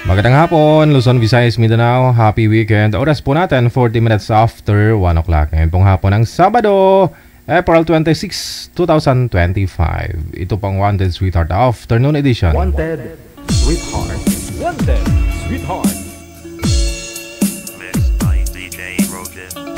Magandang hapon, Luzon, Visayas, Mindanao. Happy weekend. Oras po natin, 40 minutes after 1 o'clock. Ngayon pong hapon ng Sabado, April 26, 2025. Ito pang Wanted Sweetheart Afternoon Edition. Wanted Sweetheart. Wanted Sweetheart. Mixed by DJ Rogan.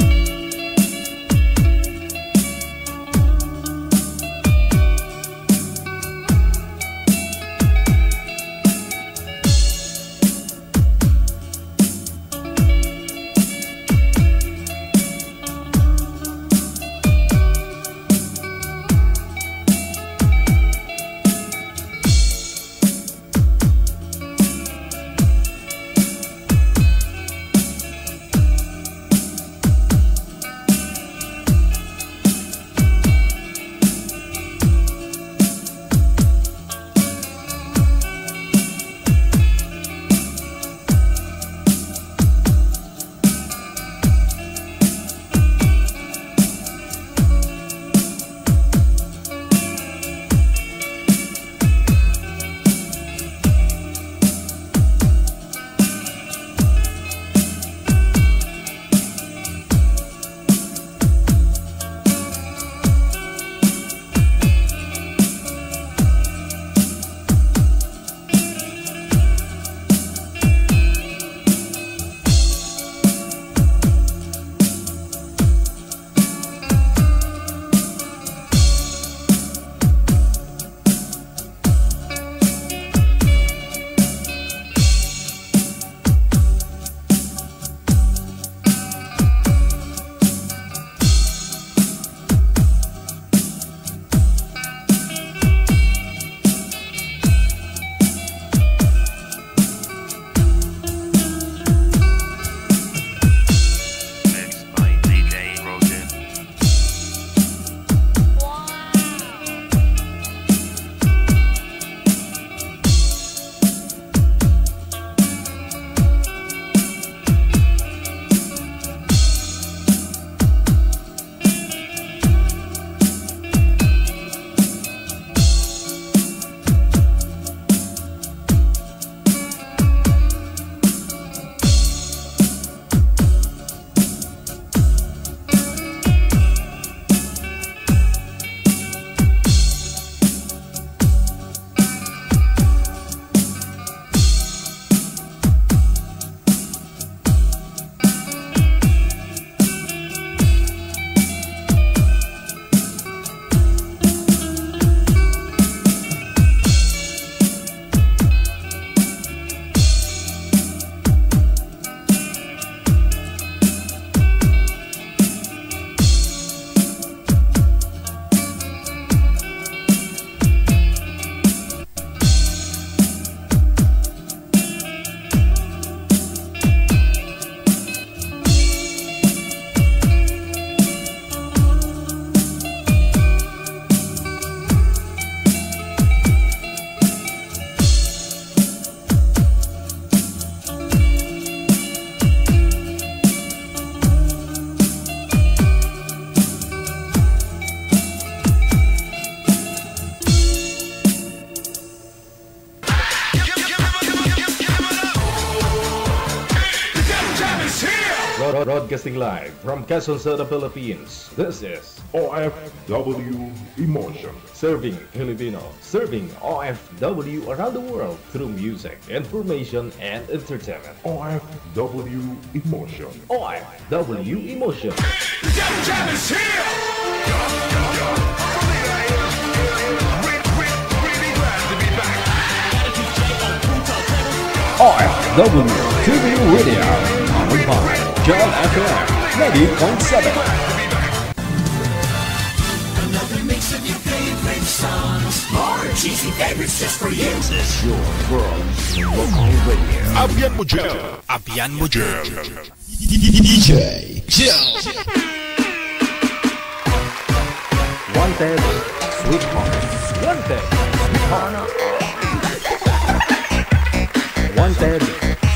Broadcasting live from Quezon City, Philippines. This is OFW Emotion. Serving Filipino, serving OFW around the world through music, information, and entertainment. OFW Emotion. OFW Emotion. Jam is here! Really glad to be back. OFW TV Radio. Powered by John FM 90.7. Another mix of your favorite songs. More cheesy favorites just for you. This is your world's local radio. Abian mo gel. Abian mo gel. DJ Gel. Wanted Sweetheart. Wanted Sweetheart. Wanted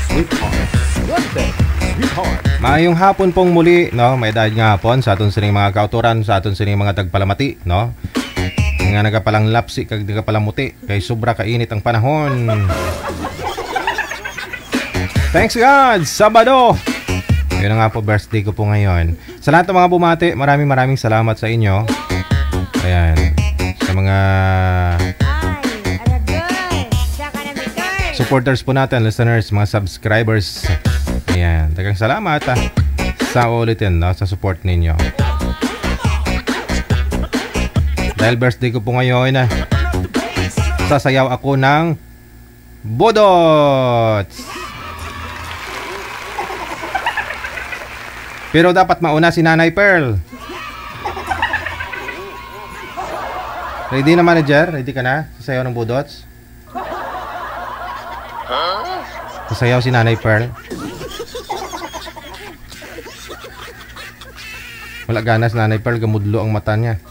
Sweetheart. Wanted Sweetheart. Maayong hapon pong muli, no? May dahil nga hapon sa aton sining mga kauturan, sa aton sining mga tagpalamati, no? Nga nagapalang lapsi, kag nagapalang muti, kay sobra kainit ang panahon. Thanks God! Sabado! Yun na nga po, birthday ko po ngayon. Sa lahat ng mga bumati, maraming salamat sa inyo. Ayan. Sa mga supporters po natin, listeners, mga subscribers. Ayan. Dagang salamat sa ulitin, no, sa support ninyo. Dahil birthday ko po ngayon, sasayaw ako ng Budots. Pero dapat mauna si Nanay Pearl. Ready na, manager? Ready ka na? Sasayaw ng Budots? Sasayaw si Nanay Pearl. Wala ganas Nanay Pearl, gamudlo ang mata niya.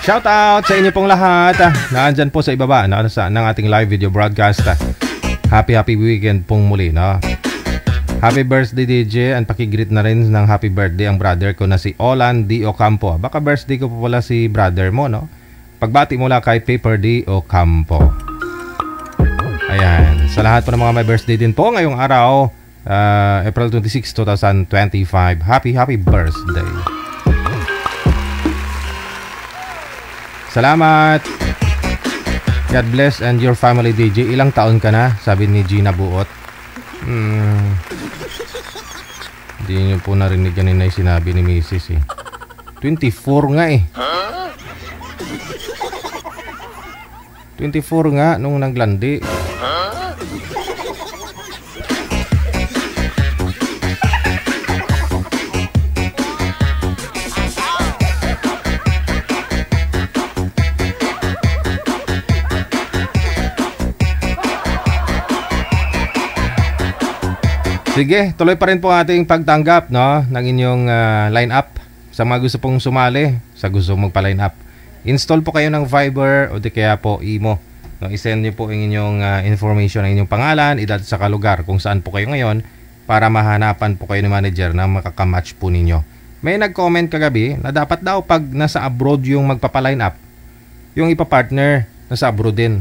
Shout out sa inyo pong lahat. Naandyan po sa ibaba, no, ng ating live video broadcast. Happy weekend pong muli, no? Happy birthday DJ, and pakigreet na rin ng happy birthday ang brother ko na si Olan D. Ocampo. Baka birthday ko po pala si brother mo, no? Pagbati mula kay Paper D. Ocampo. Ayan, sa lahat po ng mga may birthday din po ngayong araw, April 26, 2025. Happy birthday. Salamat. God bless and your family, DJ. Ilang taon ka na? Sabi ni Gina Buot. Hindi nyo po narinig kanina yung sinabi ni Mrs. 24 nga eh. 24 nga nung naglandi. Sige, tuloy pa rin po ating pagtanggap, no, ng inyong line-up. Sa mga gusto pong sumali, sa gusto magpa-line up, install po kayo ng Viber o di kaya po Imo. No, isend niyo po ang inyong information, ang inyong pangalan, edad sa lugar kung saan po kayo ngayon para mahanapan po kayo ng manager na makakamatch po ninyo. May nag-comment kagabi na dapat daw pag nasa abroad yung magpapa-line up, yung ipa-partner nasa abroad din.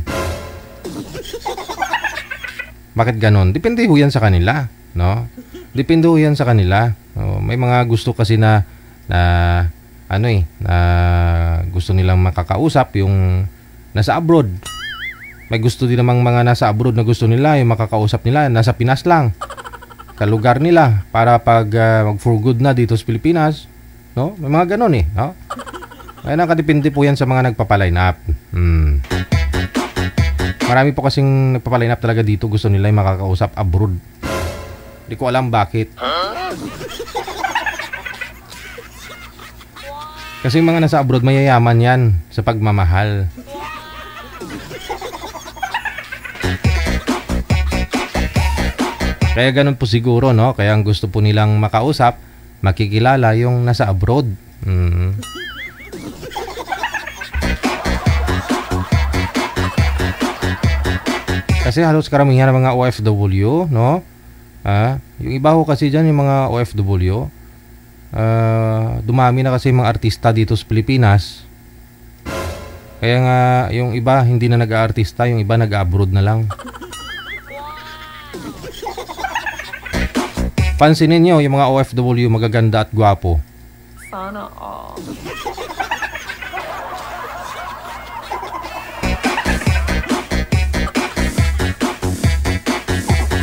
Bakit ganon? Depende ho yan sa kanila. No? Depende ho yan sa kanila. May mga gusto kasi na gusto nilang makakausap yung nasa abroad. May gusto din namang mga nasa abroad na gusto nila yung makakausap nila nasa Pinas lang. Sa lugar nila para pag mag for good na dito sa Pilipinas, no? May mga ganon eh, no? Ay nakadepende po yan sa mga nagpapa-line up. Marami po kasing nagpapa-line up talaga dito, gusto nila yung makakausap abroad. Hindi ko alam bakit. Kasi mga nasa abroad mayayaman yan sa pagmamahal. Kaya ganun po siguro, no? Kaya ang gusto po nilang makausap, makikilala yung nasa abroad. Kasi halos karamihan ng mga OFW, no? Yung iba ho kasi dyan, yung mga OFW, dumami na kasi yung mga artista dito sa Pilipinas. Kaya nga, yung iba hindi na nag-aartista, yung iba nag-abroad na lang. Pansinin nyo, yung mga OFW magaganda at gwapo. Sana all.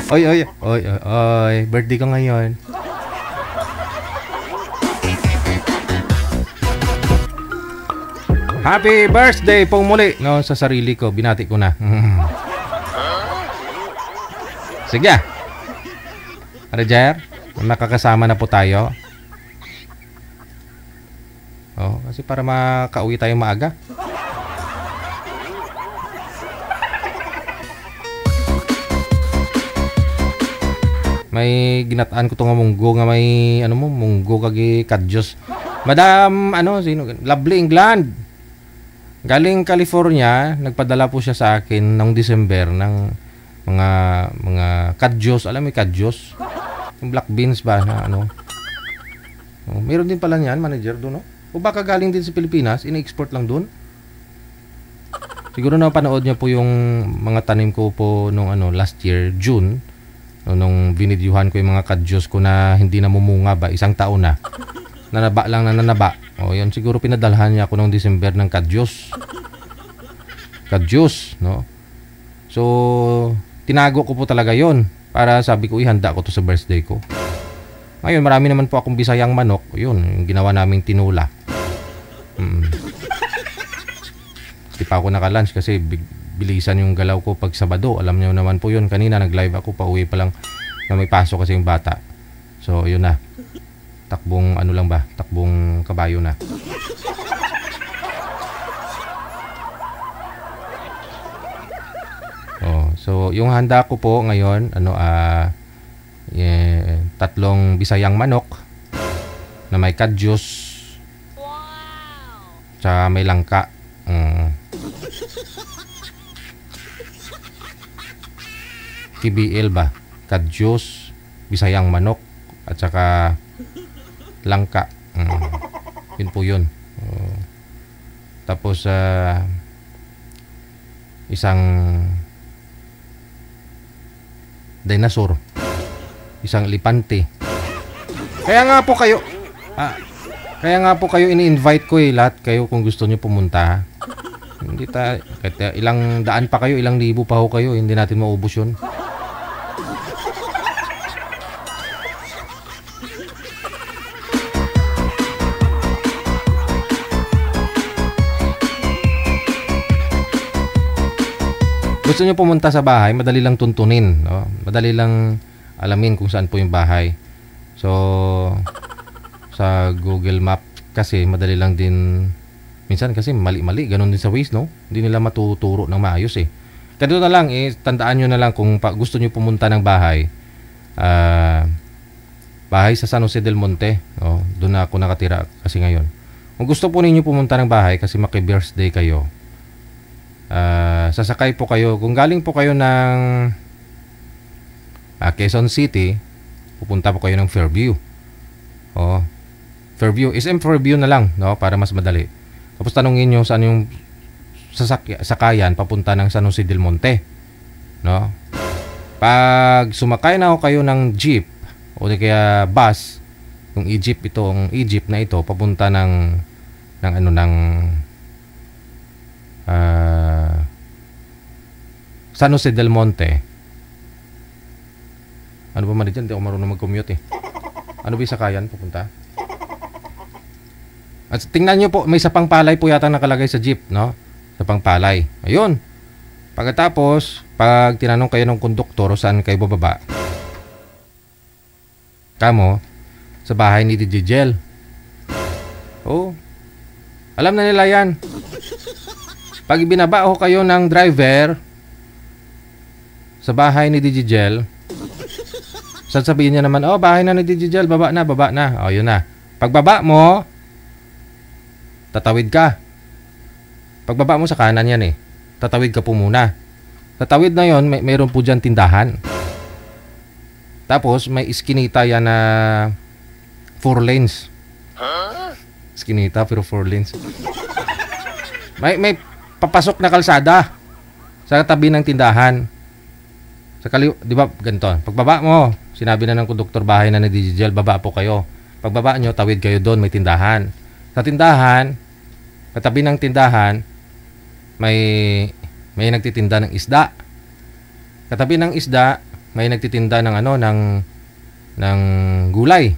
Oy, birthday ko ngayon. Happy birthday pong muli, no, sa sarili ko, binati ko na. Sige. Roger, nakakasama na po tayo. Kasi para makauwi tayo maaga. May ginataan ko to nga munggo nga may munggo kagi kadyos. Madam sino? Lovely England. Galing California, nagpadala po siya sa akin noong December ng mga kadyos, alam mo kadyos? Yung black beans ba na meron din pala niyan, manager doon, no? O baka galing din sa Pilipinas, ina-export lang doon. Siguro napanood niyo po yung mga tanim ko po nung last year, June. Nung binidyuhan ko yung mga kadyos ko na hindi namumunga ba, isang taon na. Nanaba lang na nanaba. O yun, siguro pinadalhan niya ako nung December ng kadyos. Kadyos, no? So, tinago ko po talaga yon para sabi ko, ihanda ko to sa birthday ko. Ngayon, marami naman po akong Bisayang manok. Yun, yung ginawa naming tinula. Di pa ako naka-lunch kasi bilisan yung galaw ko pag Sabado. Alam niyo naman po yun. Kanina nag-live ako, pauwi pa lang na may pasok kasi yung bata. So, yun na. Takbong takbong kabayo na. So, yung handa ko po ngayon, 3 Bisayang manok na may kadyos. Tsaka may langka. TBL ba? Kadyos, Bisayang manok, at saka langka. Yun po yun. Tapos, isang dinosaur. Isang elipante. Kaya nga po kayo ini-invite ko lahat kayo kung gusto niyo pumunta. Hindi kahit ilang daan pa kayo, ilang libo pa ho kayo, hindi natin maubos yun. Gusto niyo pumunta sa bahay, madali lang tuntunin, no? Madali lang alamin kung saan po yung bahay. So, sa Google Map kasi madali lang din. Minsan kasi mali-mali, ganun din sa Waze, no? Hindi nila matuturo ng maayos eh. Kaya na lang tandaan nyo na lang kung gusto nyo pumunta ng bahay. Bahay sa San Jose del Monte, no? Doon na ako nakatira kasi ngayon. Kung gusto po ninyo pumunta ng bahay kasi maki-birthday kayo, sasakay po kayo. Kung galing po kayo ng Quezon City, pupunta po kayo ng Fairview. Fairview, SM Fairview na lang, no? Para mas madali. Tapos tanungin nyo saan yung sakayan papunta ng San Jose del Monte, no? Pag sumakay na kayo ng jeep o kaya bus, yung itong Egypt na ito papunta ng San Jose del Monte. Ano ba man dyan? Hindi ako marunong mag-commute eh. Ano ba yung sakayan pupunta? At tingnan nyo po, may sapang palay po yata nakalagay sa jeep, no? Sapang palay. Ayun. Pagkatapos, pag tinanong kayo ng konduktor saan kayo bababa, kamo, sa bahay ni DJ Jel. Alam na nila yan. Pag binaba ho kayo ng driver sa bahay ni DJ Jel, sasabihin niya naman, bahay na ni DJ Jel, baba na. Yun na. Pagbaba mo, tatawid ka. Pagbaba mo sa kanan yan tatawid ka po muna. Tatawid na yon, mayroon po dyan tindahan. Tapos may iskinita yan na 4 lanes. Iskinita pero 4 lanes. May papasok na kalsada sa tabi ng tindahan. Sa di ba ganito? Pagbaba mo, sinabi na ng konduktor bahay na ni DJ Jel, baba po kayo. Pagbaba nyo, tawid kayo doon, may tindahan. Sa tindahan, katabi ng tindahan, may nagtitinda ng isda. Katabi ng isda, may nagtitinda ng ng gulay.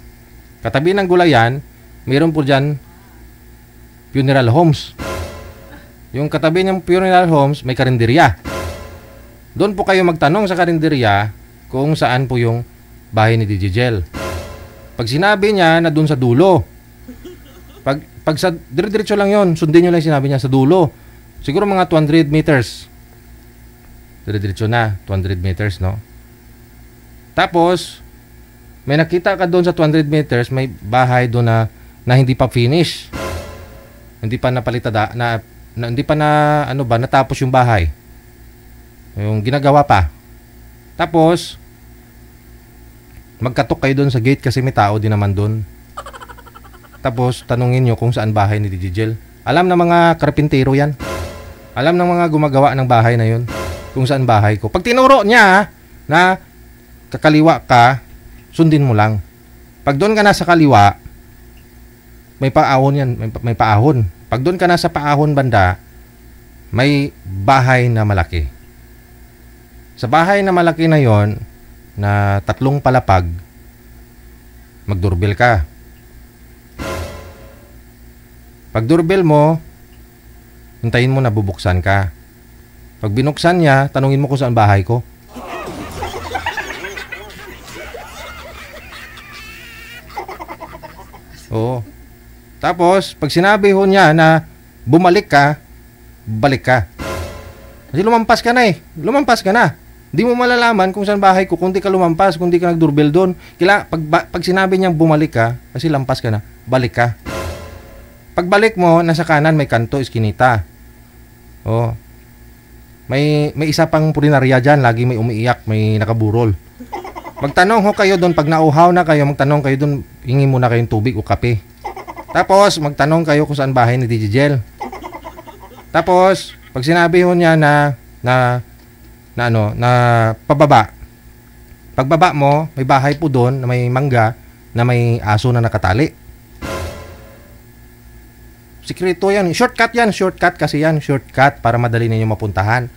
Katabi ng gulayan, mayroon po diyan funeral homes. Yung katabi ng funeral homes, may karinderya. Doon po kayo magtanong sa karinderya kung saan po yung bahay ni DJ Jel. Pag sinabi niya na doon sa dulo, pag sa dire-diretso lang yon, sundin nyo lang sinabi niya sa dulo. Siguro mga 200 meters. Dire-diretso na, 200 meters, no? Tapos, may nakita ka doon sa 200 meters, may bahay doon na hindi pa finish. Hindi pa napalitada, hindi pa natapos yung bahay. Yung ginagawa pa. Tapos, magkatok kayo doon sa gate kasi may tao din naman doon. Tapos, tanungin nyo kung saan bahay ni DJ Jel. Alam na mga karpintero yan. Alam ng mga gumagawa ng bahay na yun kung saan bahay ko. Pag tinuro niya na kakaliwa ka, sundin mo lang. Pag doon ka na sa kaliwa, may paahon yan, may paahon. Pag doon ka na sa paahon banda, may bahay na malaki. Sa bahay na malaki na yon, na 3 palapag, mag-doorbell ka. Pag doorbell mo, hintayin mo na bubuksan ka. Pag binuksan niya, tanungin mo kung saan bahay ko. Oo. Tapos, pag sinabi ho niya na bumalik ka, balik ka. Kasi lumampas ka na eh. Lumampas ka na. Hindi mo malalaman kung saan bahay ko kung di ka lumampas, kung di ka nag-doorbell doon. Pag sinabi niyang bumalik ka, kasi lampas ka na, balik ka. Pagbalik mo, nasa kanan may kanto, iskinita. Oh. May isa pang purinarya dyan, lagi may umiiyak, may nakaburol. Magtanong ho kayo doon, pag nauhaw na kayo, magtanong kayo doon, hingi muna kayong tubig o kape. Tapos, magtanong kayo kung saan bahay ni DJ Jel. Tapos, pag sinabi ho niya na pababa. Pagbaba mo, may bahay po doon na may mangga, na may aso na nakatali. Sikreto yan. Shortcut yan. Shortcut kasi yan. Shortcut para madali ninyo mapuntahan.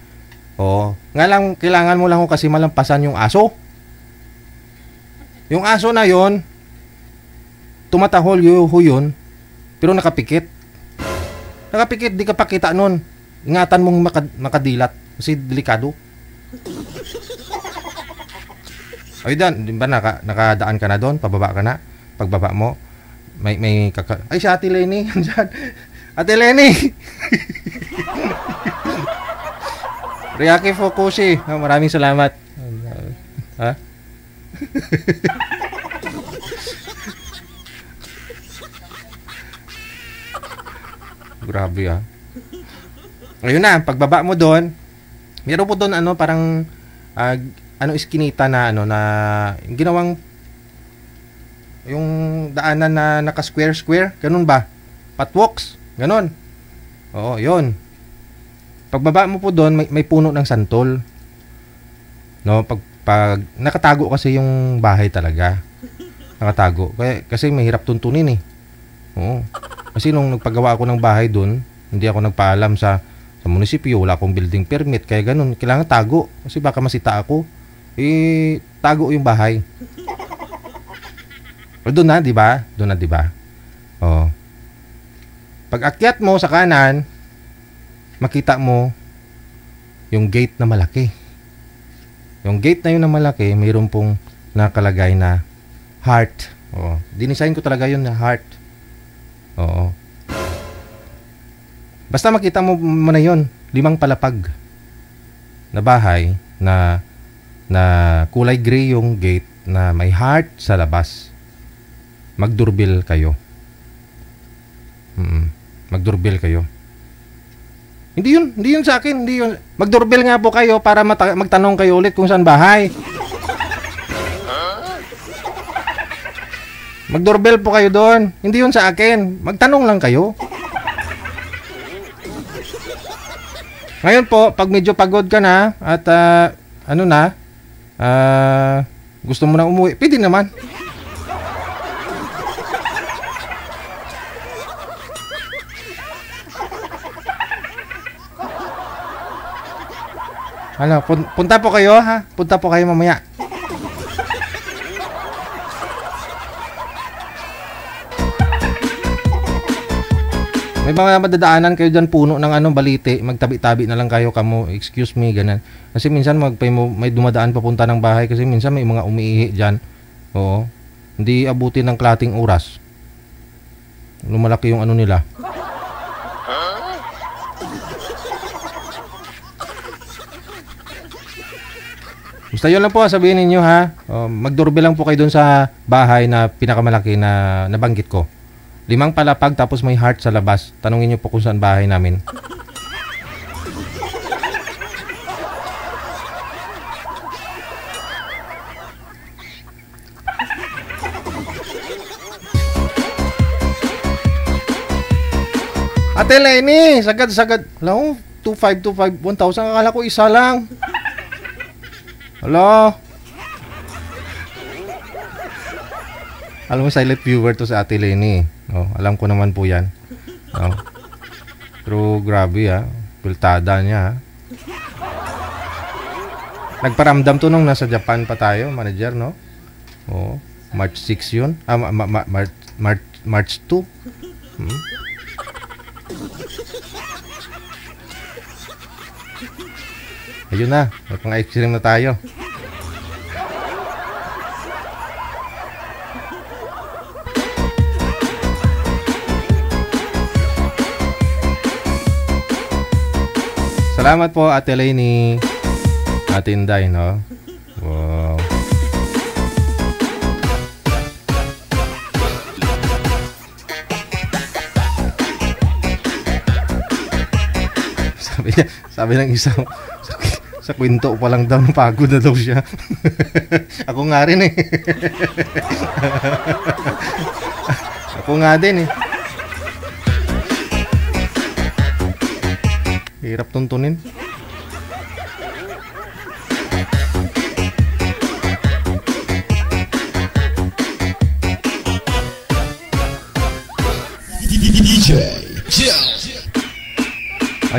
Oo. Nga lang, kailangan mo lang ho kasi malampasan yung aso. Yung aso na yon, tumatahol ho yun, pero nakapikit. Nakapikit, di ka pa kita nun. Ingatan mong makadilat kasi delikado. Ay dan, di ba nakadaan ka na doon, pababa ka na. Pagbaba mo, ay si Ate Lenny andyan. Ate Lenny. Ryaki Fukushi, maraming salamat. Ha? Grabe ah. Ayun na, pagbaba mo doon, meron po doon parang iskinita na na ginawang yung daanan na naka-square, ganun ba? Patwalks, ganun. Oo, yun. Pagbaba mo po doon, may puno ng santol. No, pag nakatago kasi yung bahay talaga. Nakatago. Kasi mahirap tuntunin eh. Oo. Kasi nung nagpagawa ako ng bahay doon, hindi ako nagpaalam sa munisipyo, wala akong building permit, kaya ganun, kailangan tago. Kasi baka masita ako. Tago yung bahay. Doon na, di ba? Doon na, di ba? Oh. Pag akyat mo sa kanan, makita mo yung gate na malaki. Yung gate na yun na malaki, mayroon pong nakalagay na heart. Oh. Dinisign ko talaga yun na heart. Oo. Basta makita mo na yun, 5 palapag na bahay na kulay gray yung gate na may heart sa labas. Mag-doorbell kayo. Mag-doorbell kayo. Hindi yun sa akin, hindi yun. Mag-doorbell nga po kayo para magtanong kayo ulit kung saan bahay. Mag-doorbell po kayo doon. Hindi yun sa akin. Magtanong lang kayo. Ngayon po, pag medyo pagod ka na at gusto mo na umuwi, pwede naman. Punta po kayo ha? Punta po kayo mamaya. May mga madadaanan kayo dyan, puno ng balite, magtabi-tabi na lang kayo kamo, excuse me, ganun. Kasi minsan may dumadaan papunta ng bahay kasi minsan may mga umiihi dyan. Oo. Hindi abutin ng klating oras. Lumalaki yung nila. Basta yun lang po, sabihin ninyo ha. Mag-doorbell lang po kayo dun sa bahay na pinakamalaki na nabanggit ko. 5 palapag tapos may heart sa labas. Tanungin niyo po kung saan bahay namin. Ate Lenny, sagad. Hello? 2525 1,000. Akala ko isa lang. Hala. Alam mo, silent viewer to sa Ate Lenny. Oh, alam ko naman po yan. Oh. Pero grabe Piltada niya. Nagparamdam to nung nasa Japan pa tayo, manager, no? Oh, March 6 yun. March 2. Ayun na, pang-ice cream na tayo. Salamat po, Ate Lenny. Ate Inday, no? Wow. Sabi ng isang sa kwento pa lang daw, pagod na daw siya. Ako nga rin eh. Ako nga din eh. Hirap tuntunin.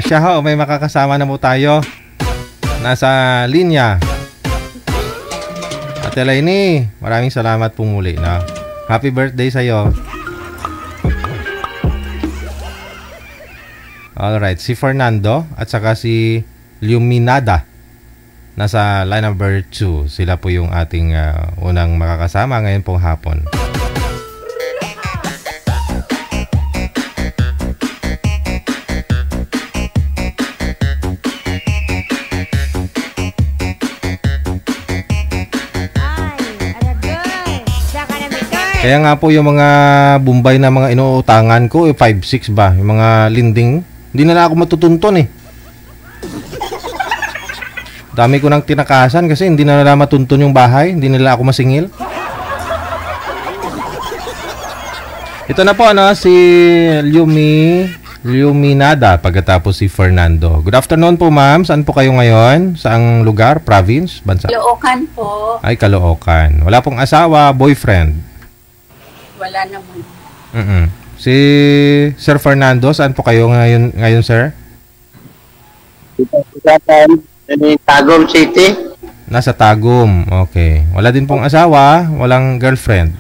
Siya ho, may makakasama na po tayo. Nasa linya. Ate Lenny, maraming salamat po muli na. Happy birthday sa'yo. Alright, si Fernando at saka si Luminada nasa line number 2. Sila po yung ating unang makakasama ngayon pong hapon. Kaya nga po yung mga Bombay na mga inuutangan ko, 5-6 ba? Yung mga linding, hindi na ako matutunton eh. Dami ko nang tinakasan kasi hindi na nila matunton yung bahay, hindi nila ako masingil. Ito na po si Luminada pagkatapos si Fernando. Good afternoon po, ma'am. Saan po kayo ngayon? Saang lugar? Province? Bansa? Caloocan po. Ay, Caloocan. Wala pong asawa, boyfriend? Wala naman. Si Sir Fernando, saan po kayo ngayon sir? Tagum City. Nasa Tagum. Okay. Wala din pong asawa, walang girlfriend.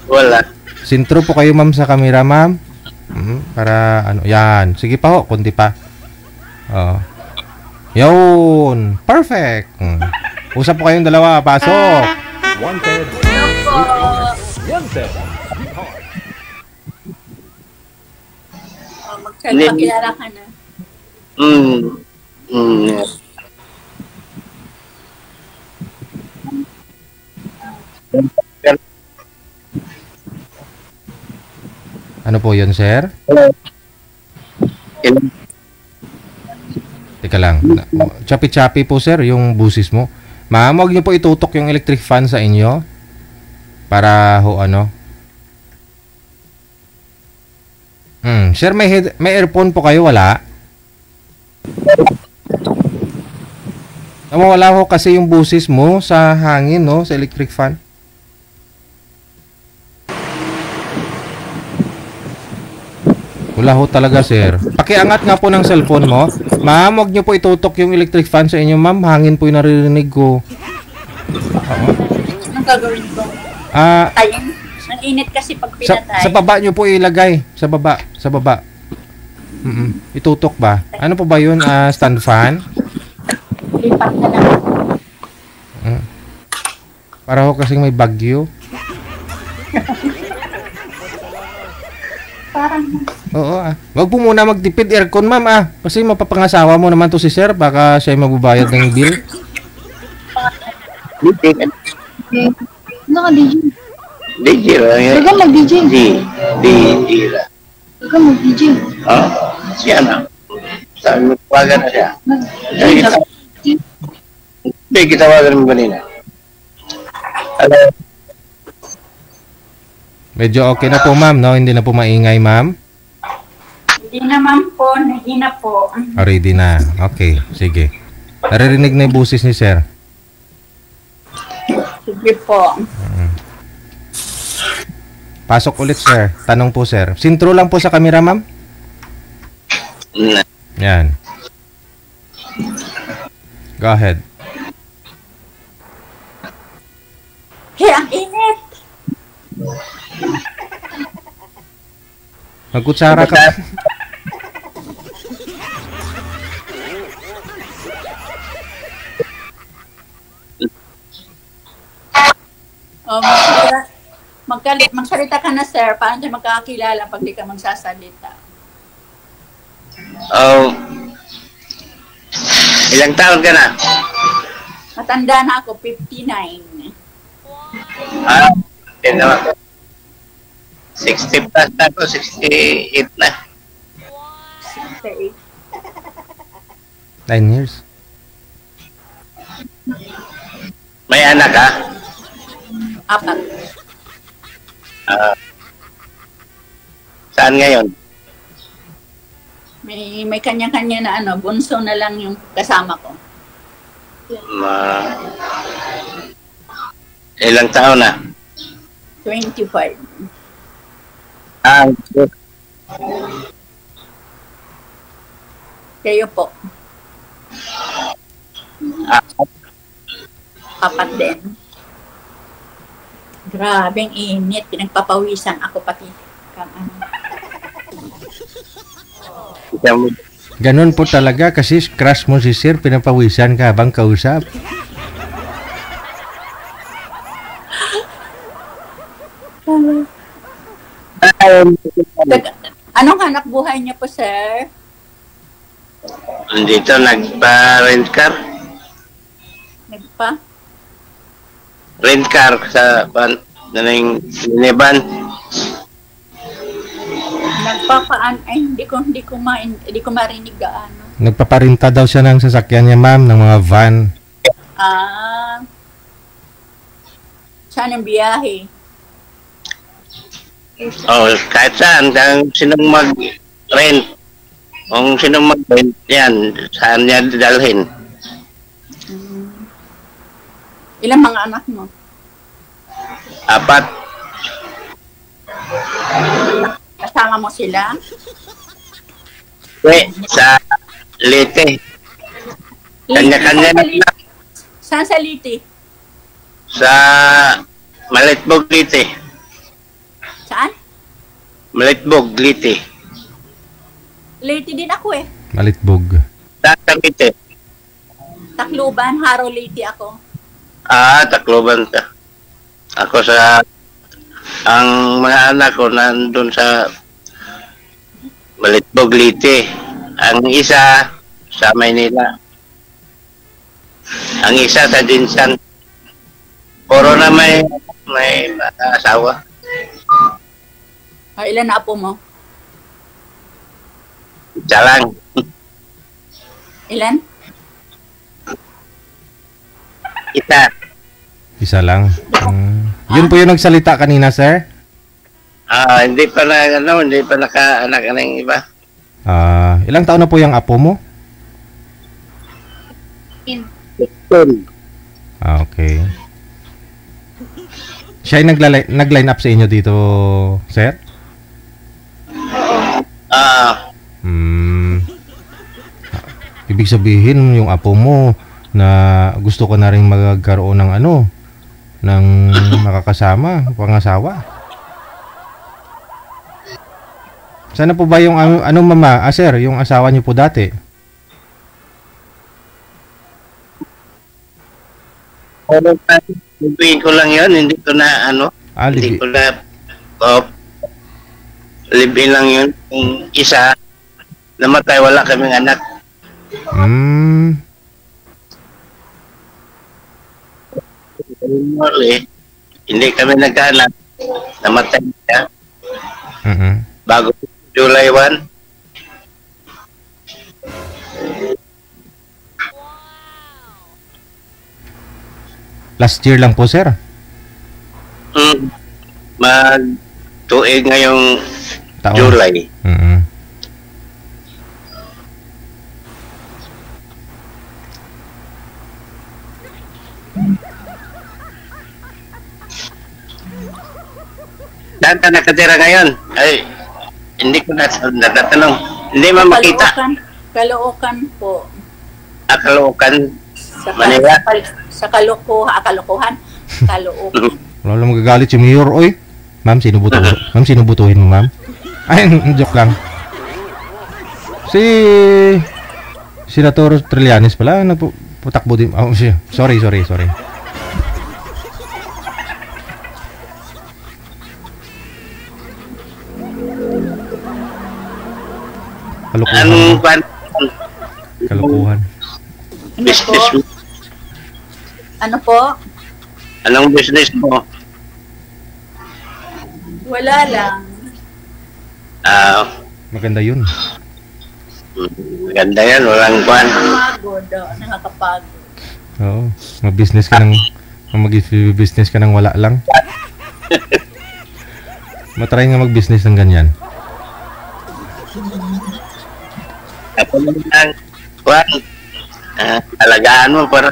Wala. Sintro po kayo, ma'am, sa camera, ma'am. Para ano, yan. Sige pa ho, kundi pa. Oh. Yun. Perfect. Usap po kayong dalawa, pasok. Wanted. Wanted. Magkakilala ka na. Ano po yun, sir? Teka lang. Chapi-chapi po, sir, yung busis mo. Ma'am, huwag niyo po itutok yung electric fan sa inyo. Para ho, ano. Sir, may earphone po kayo, wala? Wala ho kasi yung busis mo sa hangin, no? Sa electric fan. Wala ho talaga, sir. Pakiangat nga po ng cellphone mo. Ma'am, huwag niyo po itutok yung electric fan sa inyo, ma'am. Hangin po yung naririnig ko. Anong gagawin ko? Ayun. Ang init kasi pag pinatay. Sa baba niyo po ilagay. Sa baba. Sa baba. Itutok ba? Ano po ba yun? Stand fan? Lipat na lang. Para ho kasing may bagyo. Parang... Oo Wag po muna magtipid aircon, ma'am Kasi mapapangasawa mo naman to si sir. Baka siya magbabayad ng bill. Naka-DJ. DJ lang yan. Huwag kang mag-DJ. DJ lang. Huwag kang mag-DJ. Siya na. Sabi mo, tawagan na siya. Hindi, kitawagan mo kanina. Hello. Medyo okay na po, ma'am, no? Hindi na po maingay, ma'am. Hindi naman po, nahina po. Ready na. Okay, sige. Naririnig na yung busis ni sir. Sige po. Pasok ulit, sir. Tanong po, sir. Sintro lang po sa camera, ma'am. Yan. Go ahead. Hey, ang init. Magkutsara ka. Oh, magsalita ka na, sir. Paano tayo magkakakilala pag di ka magsasalita? Oh, ilang taon ka na? Matanda na ako, 59. Ah, yun naman. 60 plus na ako, 68 na. 68. 9 years. May anak ka? 4. Saan ngayon? May kanya-kanya na ano, bunso na lang yung kasama ko. Ilang taon na? 25. Ah, Kayo po, ah, 4 din. Grabeng init, pinagpapawisan ako pati. Ganun po talaga kasi crush mo si sir, pinapawisan ka habang kausap. Anong hanap buhay niya po, sir? Dito, nagpa-rent car. Nagpa? Rent car sa minivan. Nagpapaan? Ay, hindi ko marinig gaano. Nagpaparinta daw siya ng sasakyan niya, ma'am, ng mga van. Ah, saan ang biyahe? Oh, kahit saan, sinong mag-rent. Kung sinong mag-rent, yan, saan niya dalhin. Ilang mga anak mo? 4. Kasama mo sila? Sa Leyte. Kanya-kanya na lang. Saan sa Leyte? Sa Malitbog, Leyte. Saan? Malitbog, Leyte. Leyte din ako eh. Malitbog. Sa Leyte. Tacloban, Haro Leyte ako. Ah, Tacloban ka. Ako ang mga anak ko nandun sa Malitbog, Leyte. Ang isa sa Maynila. Ang isa sa Dinsan. Puro na may asawa. Ilan na apo mo? Isa lang. Ilan? Isa. Isa lang. Yun po yung nagsalita kanina, sir? Hindi pa nakaanak ng iba. Ilang taon na po yung apo mo? Okay. Siya ay nag-line up sa inyo dito, sir? Ibig sabihin, yung apo mo na gusto ko na rin magkaroon ng ng makakasama, pangasawa. Sana po ba yung mama, sir, yung asawa niyo po dati? Libuin ko lang yun, hindi ko na hindi ko na libuin lang yun. Yung isa, namatay, wala kaming anak. Hindi kami nagkaanak. Namatay siya. Bago July 1. Last year lang po, sir? Mag-tuig ngayong Taon. July. Saan ka nakatira ngayon? Ay, hindi ko natatanong. Hindi mo makita. Caloocan po. Caloocan, Sa, Manila. sa Caloocan. Caloocan. Wala lang magagalit si Mayor. Oy, ma'am, sino butuhin? Ma'am, sino butuhin mo, ma'am? Ay, joke lang. Si Senator Trillanes pala, nagputakbo din. Oh, sorry. Anong Kalukuhan. business mo? Ano po? Anong business mo? Wala lang. Maganda yun. Maganda yan, walang kwan. Pagod. Nakakapagod. Oo. Mag-business ka ng mag-business ka ng wala lang. Matry nga mag-business ng ganyan. Ako naman, kwan. Alagaan mo para.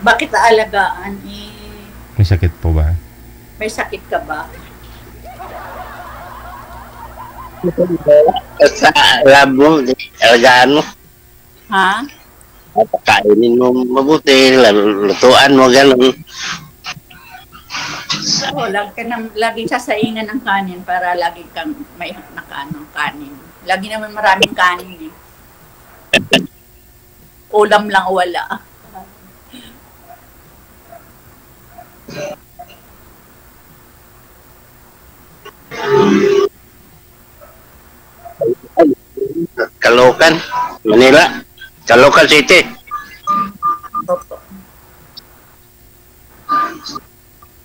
Bakit aalagaan? May sakit po ba? May sakit ka ba? Sa lab mo, alagaan mo. Ha? Kainin mo mabuti, lutuan mo, gano'n. Oo, laging sasaingan ng kanin para lagi kang may kanin. Lagi naman maraming kanin eh. Ulam lang wala. Caloocan, Manila. Caloocan City. Opo.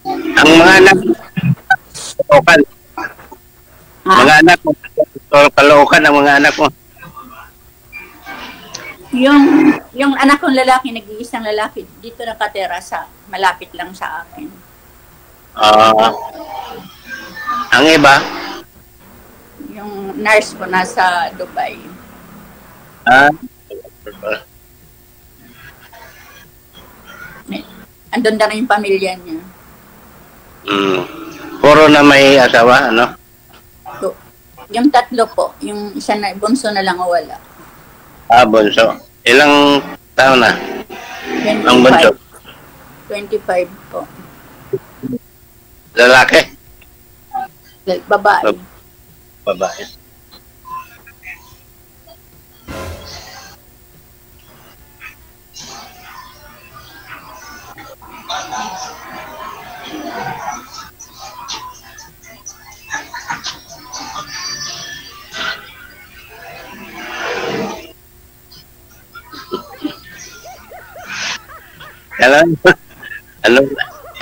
Ang mga anak Caloocan. Ha? Mga anak mo, Caloocan ang mga anak mo. Yung anak kong lalaki, nag-iisang lalaki, dito nakatera malapit lang sa akin. Ang iba? Yung nurse ko nasa Dubai. Andun na rin yung pamilya niya. Puro na may asawa, ano? So, yung tatlo po, yung isa na, bunso na lang wala. Bunso. Ilang taon na? 25. Ang bunso? 25 po. Lalaki? Babae. Babae.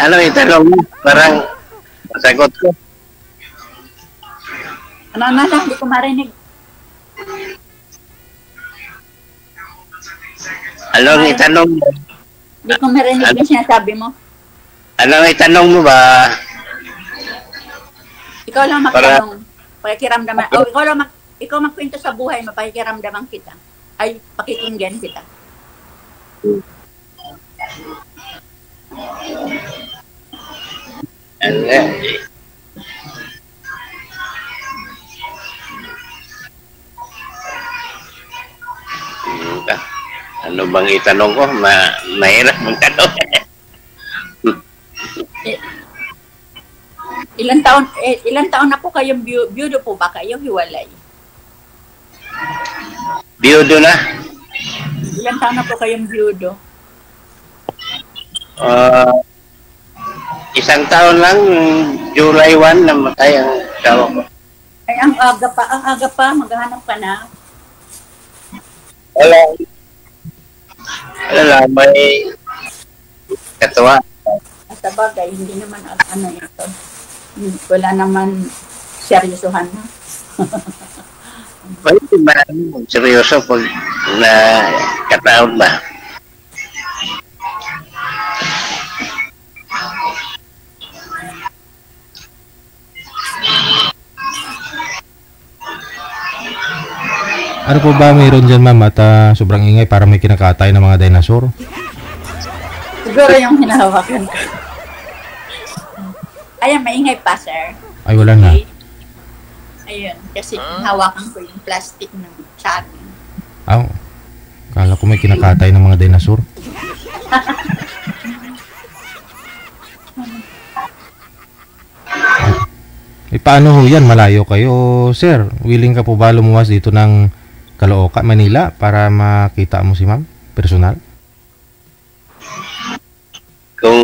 Ano itanong mo? Parang masagot ko. Ano na lang, hindi ko marinig. Anong itanong mo? Hindi ko marinig yung sinasabi mo. Anong itanong mo ba? Ikaw lang magtanong. Pakikiramdaman. Ikaw magkwento sa buhay mo, pakikiramdaman kita. Ay, pakikinggan kita. Ano bang itanong ko? Mahirap mong tanong. Ilang taon na po kayong byudo po ba kayo hiwalay? Byudo na? Ilang taon na po kayong byudo? Isang taon lang, July 1, namatay ang asawa ko. Ay, ang aga pa, maghahanap ka na. Wala, may katuwa. Sa bagay, hindi naman ano ito. Wala naman seryosohan na. Pwede ba seryoso pag na kataon ba? Ano po ba mayroon dyan, ma'am? At sobrang ingay para may kinakatay ng mga dinosaur? Siguro yung hinahawakan ko. Ayan, maingay pa, sir. Ay, wala na. Okay. Ayun, kasi hawakan ko yung plastic ng saging. Aw. Kala ko may kinakatay ng mga dinosaur. Paano ho yan? Malayo kayo, sir. Willing ka po ba lumuwas dito ng Caloocan, Manila para makita mo si ma'am? Personal? Kung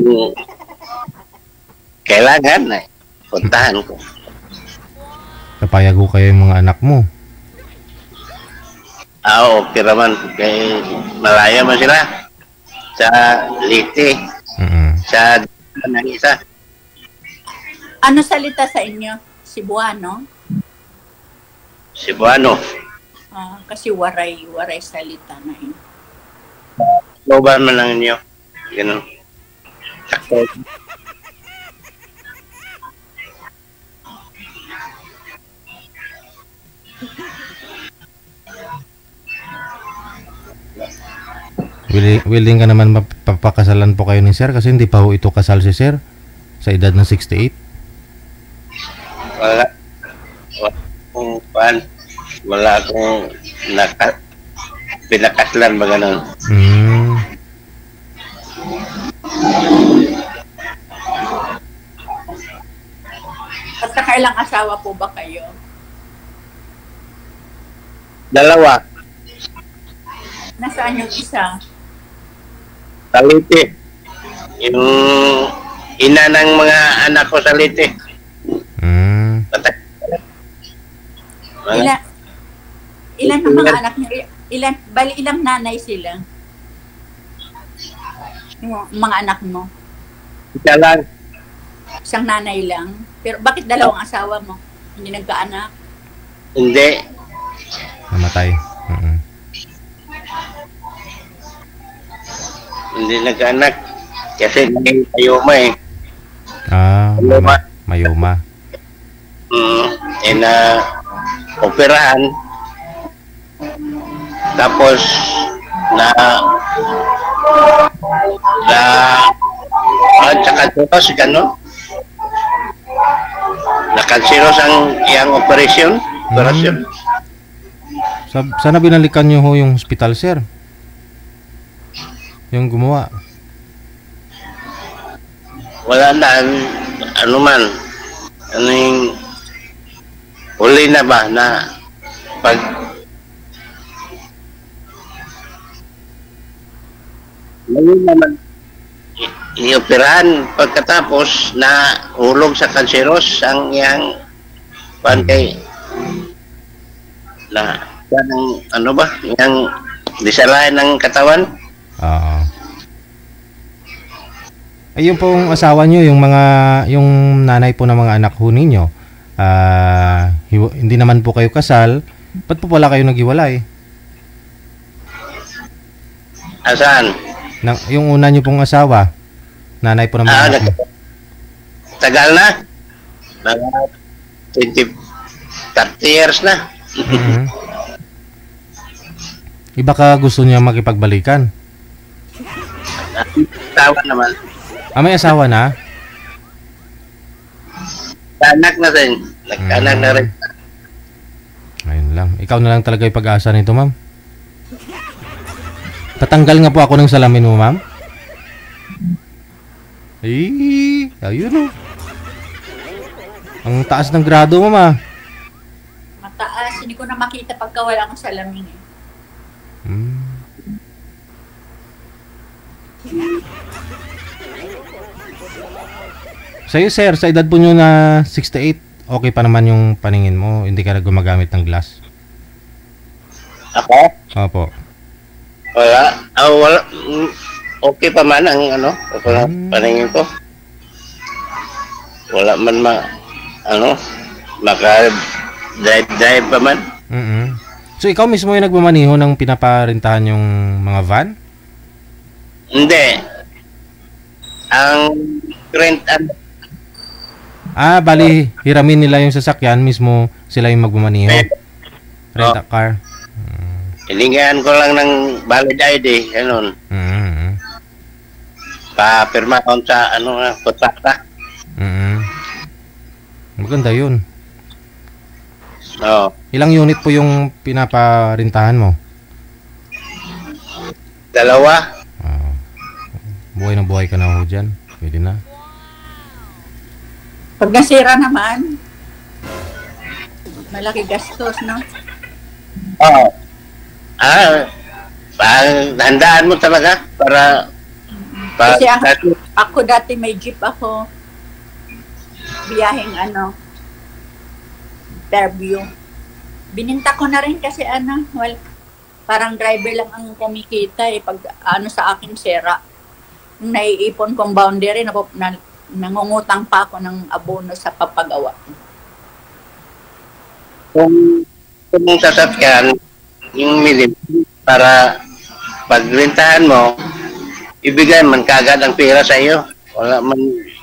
kailangan, puntahan ko. Kapayag ho kayo yung mga anak mo. Okay naman. Kaya malaya man sila. Sa Liti. Sa ng isa. Ano salita sa inyo? Cebuano? Cebuano. Kasi waray salita na yun. Loban man lang ninyo. Ganun. Sakto. Willing ka naman mapapakasalan po kayo ni sir kasi hindi pa ho ito kasal si sir sa edad ng 68. Wala akong pinakaslan ba ganun. At nakailang asawa po ba kayo? 2. Nasaan yung isa? Sa Liti. Yung ina ng mga anak ko sa Liti. Ilan ang mga anak niyo? Ilang nanay sila? Yung mga anak mo? Isa lang. Isang nanay lang? Pero bakit 2 asawa mo? Hindi nagkaanak? Hindi. Namatay. Hindi nagkaanak. Kasi may mayoma eh. Mayoma. Operahan. Tapos tsaka tutos gano'n. Nakansiros ang iyang operasyon. Sana binalikan nyo ho yung hospital, sir. Yung gumawa. Wala na. Ano man. Ano yung huli na ba na pag ngayon naman ioperahan pagkatapos na hulog sa kanseros ang iyang kay na ano ba yung disalayan ng katawan. Ay, yung pong asawa nyo, yung nanay po ng mga anak ho ninyo, hindi naman po kayo kasal, ba't po pala kayo naghiwalay? Asan? Yung una nyo pong asawa, nanay po ng mga anak mo. Tagal na. Mga 30 years na. Iba ka gusto niya makipagbalikan? Asawa naman. May asawa na? Anak na rin. Nagkanak na rin. Ayun lang. Ikaw na lang talaga yung pag-asa nito, ma'am. Tatanggal nga po ako ng salamin mo, ma'am. Ayun o. Ang taas ng grado mo, ma. Mataas. Hindi ko na makita pagka wala akong salamin eh. Sa'yo, sir, sa edad po nyo na 68, okay pa naman yung paningin mo? Hindi ka na gumagamit ng glass? Ako? Opo. Wala. Wala. Okay pa man ang paningin ko. Wala man maka-drive pa man. So, ikaw mismo yung nagmamaniho ng pinaparintahan yung mga van? Hindi. Ang rent bali, hiramin nila yung sasakyan, mismo sila yung magmamaniho. Rent a car. Hilingaan ko lang ng valid ID, ganun. pa-pirma on sa kontrata. Maganda yun. Oo. Ilang unit po yung pinaparintahan mo? 2. Buhay na buhay ka na ho dyan. Pwede na. Pag nasira naman, malaki gastos, no? Oo. Handaan mo talaga para Kasi ako dati may jeep ako. Biyaheng Fairview. Bininta ko na rin kasi parang driver lang ang kumikita pag sa akin sira. Nung naiipon kong boundary, nangungutang pa ako ng abono sa papagawa. kung sasakyan, yung minimum para pagrentahan mo, ibigay man kagad ang pera sa iyo. Wala man,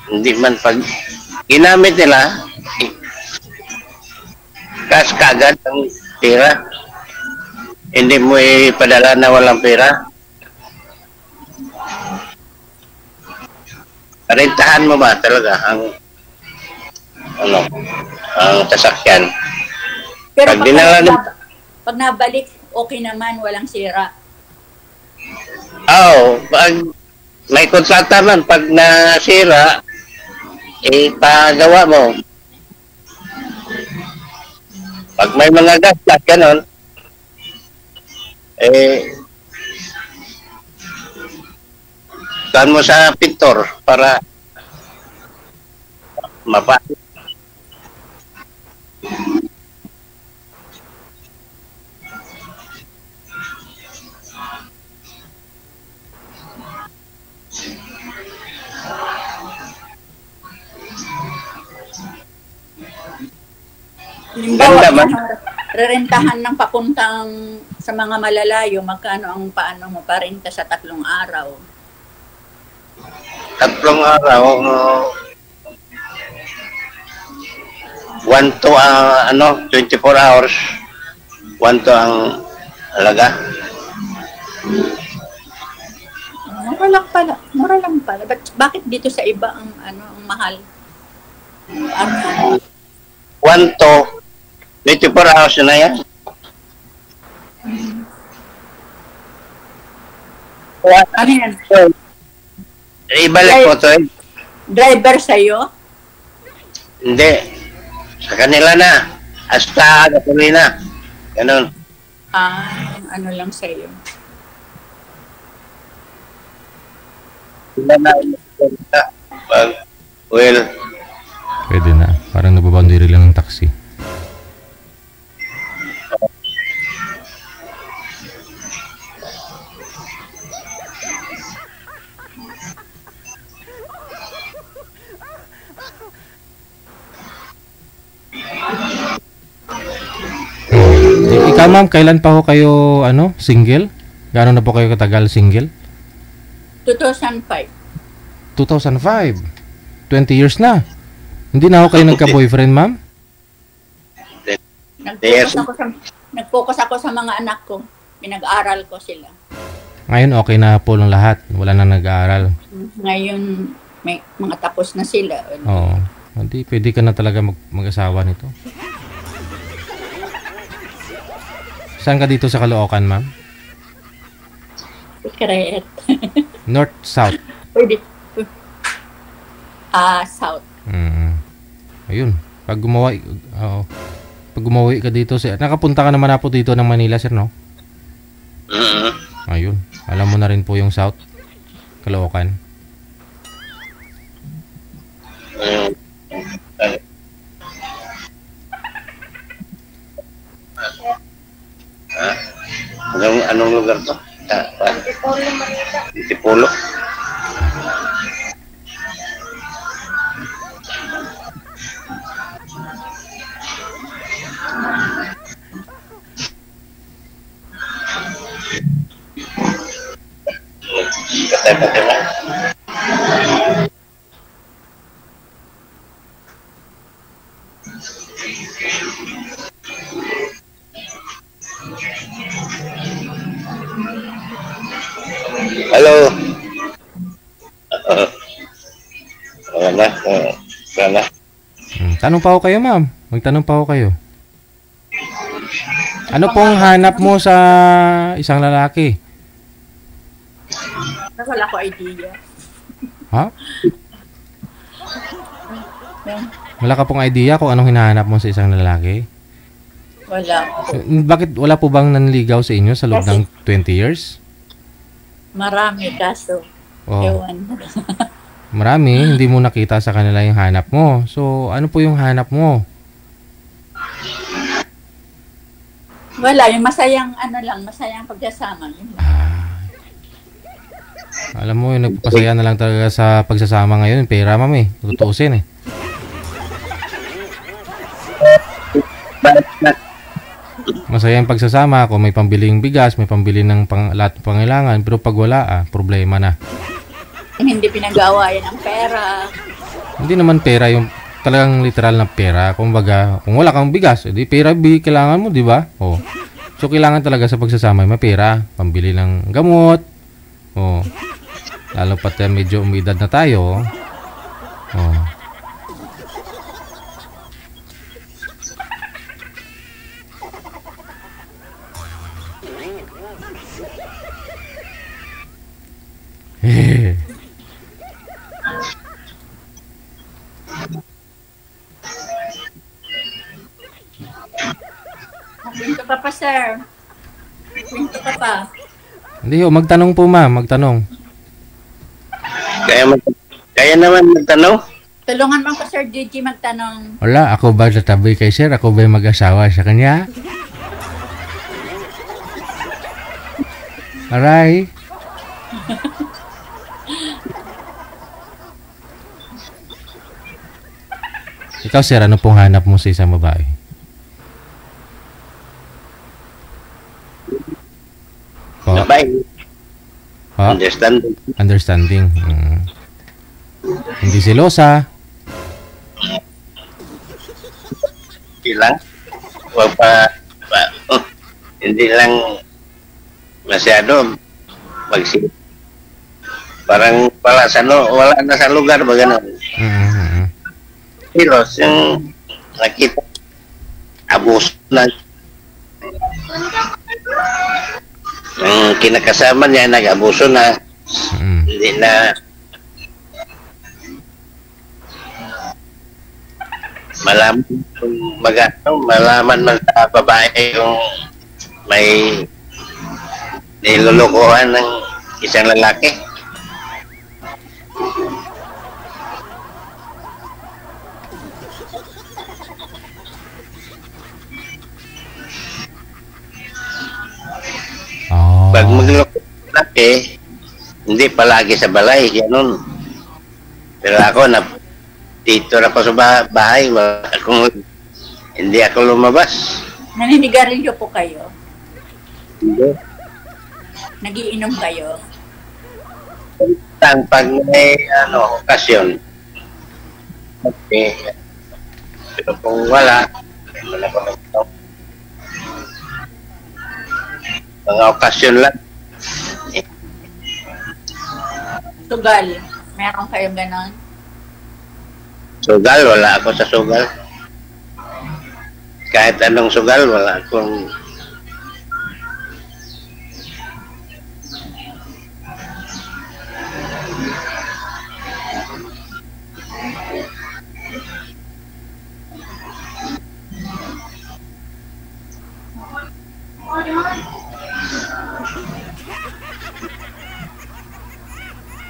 hindi man pag ginamit nila, cash kagad ang pera. Hindi mo ipadala na walang pera. Rentahan mo ba talaga ang sasakyan? Pero Pag pag nabalik, okay naman, walang sira. Pag may kontrata man, pag nasira, pagawa mo. Pag may mga gasgas, ganon, saan mo sa pintor para mapasok. Halimbawa, rerentahan ng papuntang sa mga malalayo, magkano ang paano mo parenta sa 3 araw? 3 araw, 1 to 24 hours, 1 to ang halaga. Mura lang pala. Bakit dito sa iba ang mahal? 1 to 24 hours na yan. Ano yan? Ibalik ko to Driver sa'yo? Hindi. Sa kanila na. Hasta gasolina. Ganun. Ano lang sa'yo? Sila na pag well, Pwede na. Parang nababoundary lang ng taxi. Ikaw ma'am, kailan pa ho kayo single? Gaano na po kayo katagal single? 2005. 2005. 20 years na. Hindi na ho kayo nagka-boyfriend, ma'am? Nag-focus ako sa mga anak ko. Pinag-aral ko sila. Ngayon okay na po ng lahat. Wala na nag-aaral. Ngayon may mga tapos na sila. Oo. Hindi, pwede ka na talaga mag-asawa nito. Saan ka dito sa Caloocan, ma'am? Secret. North, South? Pwede. South. Ayun. Pag gumawa ka dito, nakapunta ka naman na po dito ng Manila, sir, no? Ayun. Alam mo na rin po yung South, Caloocan. Anong lugar to? Antipolo. Patay mo. Hello. Sana. Tanong pa ako kayo, ma'am. Magtanong pa ako kayo. Ano pong hanap mo sa isang lalaki? Wala ko idea. Ha? Wala ka pong idea kung anong hinahanap mo sa isang lalaki? Wala. Bakit wala po bang nanligaw sa inyo sa loob ng 20 years? Marami kaso. Oh, Ewan. marami, hindi mo nakita sa kanila yung hanap mo. So, ano po yung hanap mo? Wala, yung masayang masayang pagsasama. Yun lang. Alam mo, yung nagpapasaya na lang talaga sa pagsasama ngayon, pera, ma'am eh. Tutusin eh. Masaya yung pagsasama kung may pambiling bigas, may pambili ng lahat ng pangailangan, pero pag wala, problema na. Hindi pinag-aawayan ang pera. Hindi naman pera yung talagang literal na pera. Kumbaga, kung wala kang bigas, edi pera kailangan mo, di ba? Oh. So kailangan talaga sa pagsasama may pera, pambili ng gamot. Oh. Lalo pat medyo umidad na tayo. Oh. Kwento ka pa, sir. Kwento ka pa. Hindi ho, magtanong po ma'am, magtanong. Kaya naman magtanong. Tulungan mo ko, Sir Gigi, magtanong. Wala, ako ba tatabi kay sir? Ako ba mag-asawa sa kanya? Aray. Ikaw sir, ano pong hanap mo sa isang babae? Po? Sabay. Po? Understanding. Hindi silosa. Lang. Hindi lang masyado parang wala na sa lugar ba gano'n. Kilos yung nakita abos na ang kinakasama niya nag-abuso na hindi na malaman man sa babae yung may nilulukuhan ng isang lalaki. Oh. Pag magluloko ng lalaki, hindi palagi sa balay, ganun. Pero ako dito na ako sa bahay, hindi ako lumabas. Naninigarilyo po kayo? Hindi. Nagiinom kayo? Pag may okasyon. Okay. Pero kung wala ko nagtaw. Mga okasyon lang. Sugal. Meron kayong ganon? Sugal, wala ako sa sugal. Kahit anong sugal, wala akong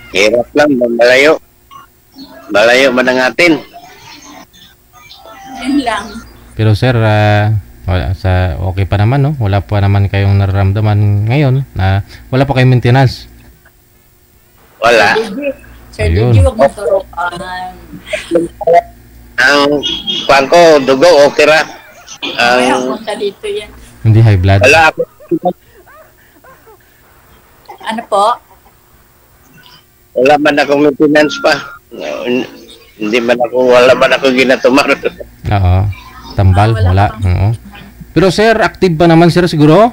hirap lang, malayo. Malayo manangatin. Yun lang. Pero sir, okay pa naman, no? Wala pa naman kayong nararamdaman ngayon na wala pa kayong maintenance. Wala. Sir Ayun. Gigi, huwag mo turuan. Ang kuwan ko, dugo, okay ra. May punta dito yan. Hindi high blood. Wala ako. Ano po? Wala man akong maintenance pa. Wala man ako ginatumar. Oo. Tambal, wala. Oo. Pero sir, active ba naman sir siguro?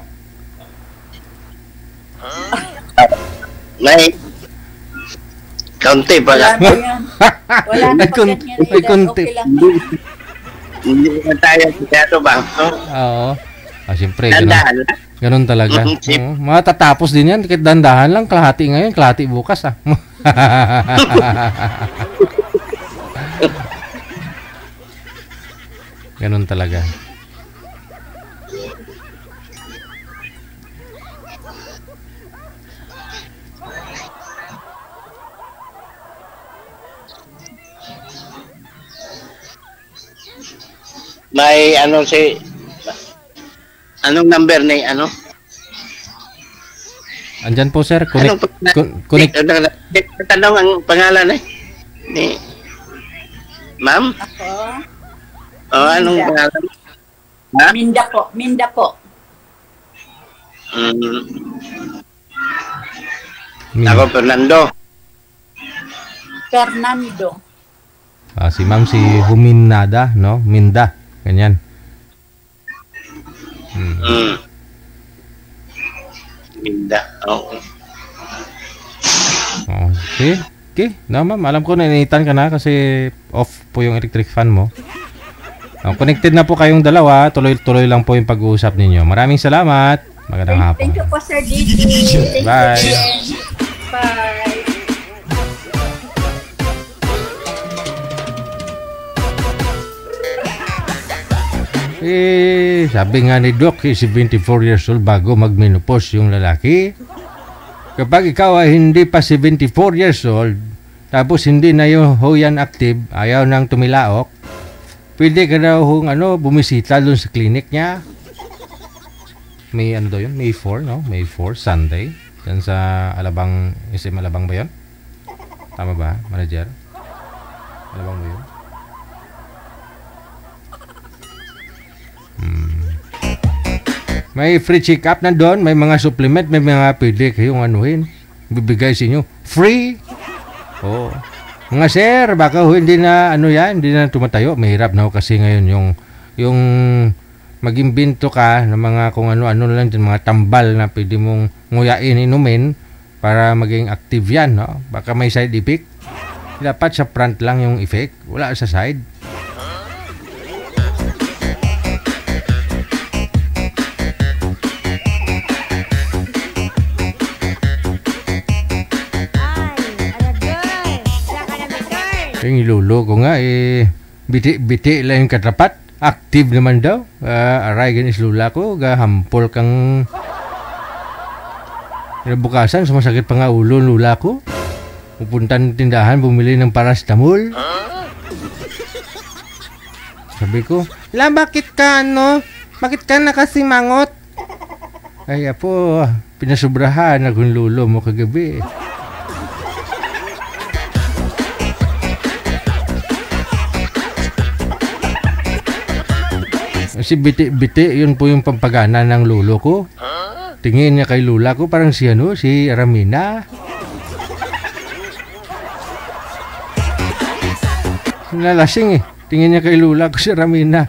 May Kaunti pa Wala lang. na yan. Wala na May pag kun- ganyan, may Eden. kunti. Okay lang yan. Hindi na tayo masyado bang. No? Oo. Siyempre, ganun, Tandaan lang. ganun talaga. Sip. Oo. Matatapos din yan. Kahit dandahan lang, kalahati ngayon, kalahati bukas ah. Ganun talaga. May ano si... Anong number ni ano? Andyan po sir, Anong connect. Tanong ang pangalan ni Ma'am? Ako, Anong Minda. pangalan? Ha? Minda po. Minda po. Ako, Fernando. Fernando. Si ma'am si Huminada, no? Minda, ganyan. Minda. Okay. Okay. Okay. No, ma'am. Alam ko nainitan ka na kasi off po yung electric fan mo. Connected na po kayong dalawa. Tuloy-tuloy lang po yung pag-uusap ninyo. Maraming salamat. Magandang hapon. Thank you po, Sir DJ. Bye. Bye. Sabi nga ni Doc, 74 years old bago mag-menopause yung lalaki. Kapag ikaw ay hindi pa 74 years old, tapos hindi na yung hoyan active, ayaw nang tumilaok, pwede ka daw bumisita doon sa clinic niya. May ano daw yun? May 4, no? May 4, Sunday. Yan sa Alabang, SM Alabang ba yun? Tama ba, manager? Alabang ba yun? May free check-up na doon, may mga supplement, may mga pwede kayong anuhin. Bibigay sa inyo. Free! Oo. Mga sir, baka hindi na hindi na tumatayo. Mahirap na kasi ngayon yung mag-imbento ka ng mga kung ano-ano lang dyan, mga tambal na pwede mong nguyain, inumin para maging active yan, no? Baka may side effect. Dapat sa front lang yung effect, wala sa side. Yung ilulo ko nga, biti-biti lang yung katapat. Active naman daw. Aray, ganis lula ko. Gahampol kang... Bukasan, sumasakit pa nga ulo lula ko. Pupunta ng tindahan, bumili ng paracetamol. Sabi ko, bakit ka Bakit ka nakasimangot? Ay, apo, pinasubrahan akong lulo mo kagabi. Kasi biti-biti, yun po yung pampagana ng lulo ko. Tingin niya kay lula ko, parang si Ramina. Nalasing Tingin niya kay lula ko si Ramina.